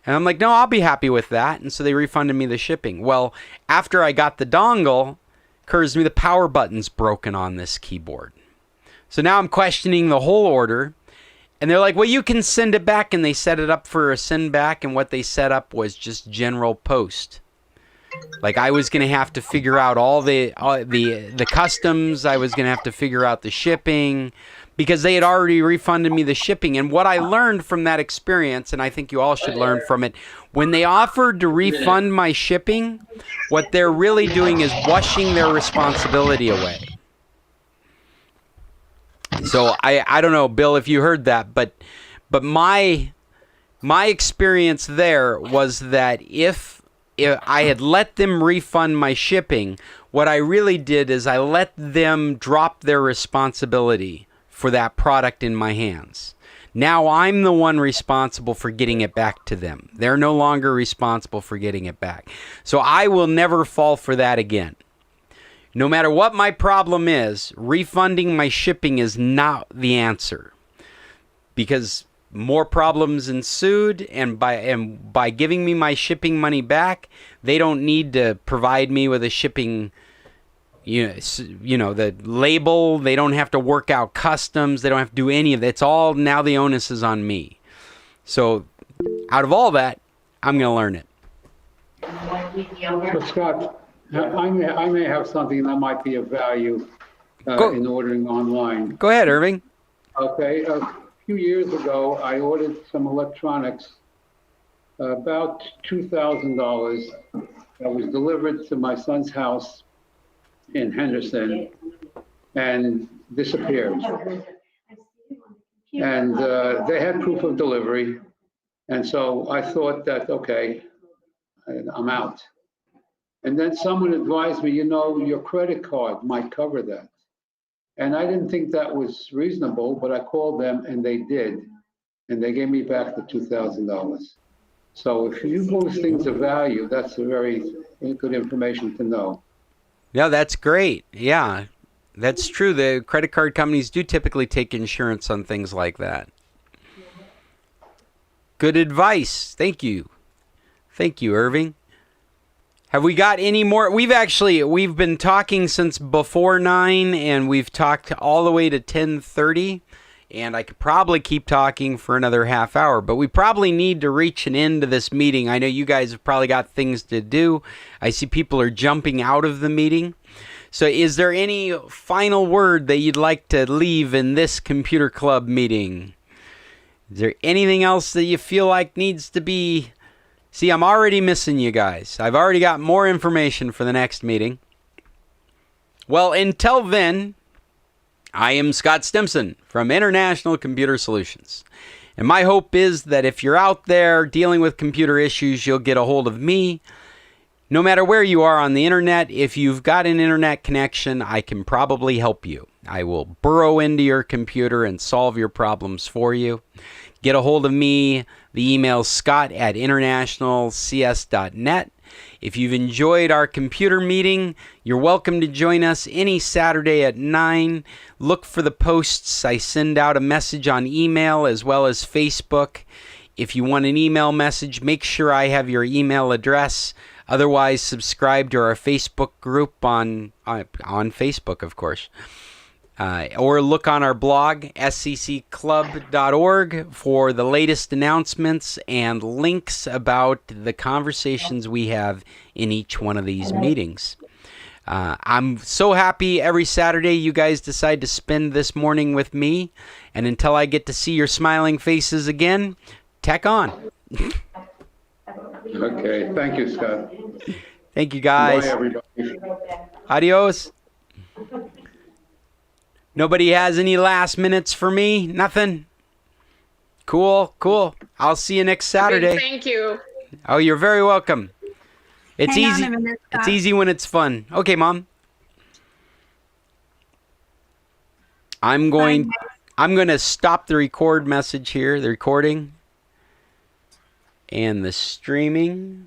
And I'm like, no, I'll be happy with that. And so they refunded me the shipping. Well, after I got the dongle, occurs to me the power button's broken on this keyboard. So now I'm questioning the whole order. And they're like, well, you can send it back. And they set it up for a send back. And what they set up was just general post. Like I was going to have to figure out all the customs. I was going to have to figure out the shipping because they had already refunded me the shipping. And what I learned from that experience, and I think you all should learn from it, when they offered to refund my shipping, what they're really doing is washing their responsibility away. So I don't know, Bill, if you heard that, but my experience there was that if I had let them refund my shipping, what I really did is I let them drop their responsibility for that product in my hands. Now I'm the one responsible for getting it back to them. They're no longer responsible for getting it back. So I will never fall for that again. No matter what my problem is, refunding my shipping is not the answer. Because more problems ensued, and by giving me my shipping money back, they don't need to provide me with a shipping, you know, the label. They don't have to work out customs. They don't have to do any of that. It's all, now the onus is on me. So out of all that, I'm going to learn it. So Scott, I may have something that might be of value in ordering online. Go ahead, Irving. Okay. A few years ago, I ordered some electronics, about $2,000. That was delivered to my son's house in Henderson and disappeared. And they had proof of delivery. And so I thought that, okay, I'm out. And then someone advised me, you know, your credit card might cover that. And I didn't think that was reasonable, but I called them and they did. And they gave me back the $2,000. So if you post things of value, that's a very good information to know. Yeah, that's great. Yeah, that's true. The credit card companies do typically take insurance on things like that. Good advice. Thank you. Thank you, Irving. Have we got any more? We've been talking since before 9, and we've talked all the way to 10:30, and I could probably keep talking for another half hour, but we probably need to reach an end to this meeting. I know you guys have probably got things to do. I see people are jumping out of the meeting. So is there any final word that you'd like to leave in this computer club meeting? Is there anything else that you feel like needs to be... See, I'm already missing you guys. I've already got more information for the next meeting. Well, until then, I am Scott Stimson from International Computer Solutions. And my hope is that if you're out there dealing with computer issues, you'll get a hold of me. No matter where you are on the internet, if you've got an internet connection, I can probably help you. I will burrow into your computer and solve your problems for you. Get a hold of me. The email is scott@internationalcs.net. If you've enjoyed our computer meeting, you're welcome to join us any Saturday at 9. Look for the posts. I send out a message on email as well as Facebook. If you want an email message, make sure I have your email address. Otherwise, subscribe to our Facebook group on Facebook, of course. Or look on our blog, sccclub.org, for the latest announcements and links about the conversations we have in each one of these meetings. I'm so happy every Saturday you guys decide to spend this morning with me. And until I get to see your smiling faces again, tech on. Okay, thank you, Scott. Thank you, guys. Bye, everybody. Adios. Nobody has any last minutes for me? Nothing? Cool. I'll see you next Saturday. Thank you. Oh, you're very welcome. It's Hang on easy. a minute, It's Scott. easy when it's fun. Okay, Mom. I'm going to stop the record message here, the recording, and the streaming.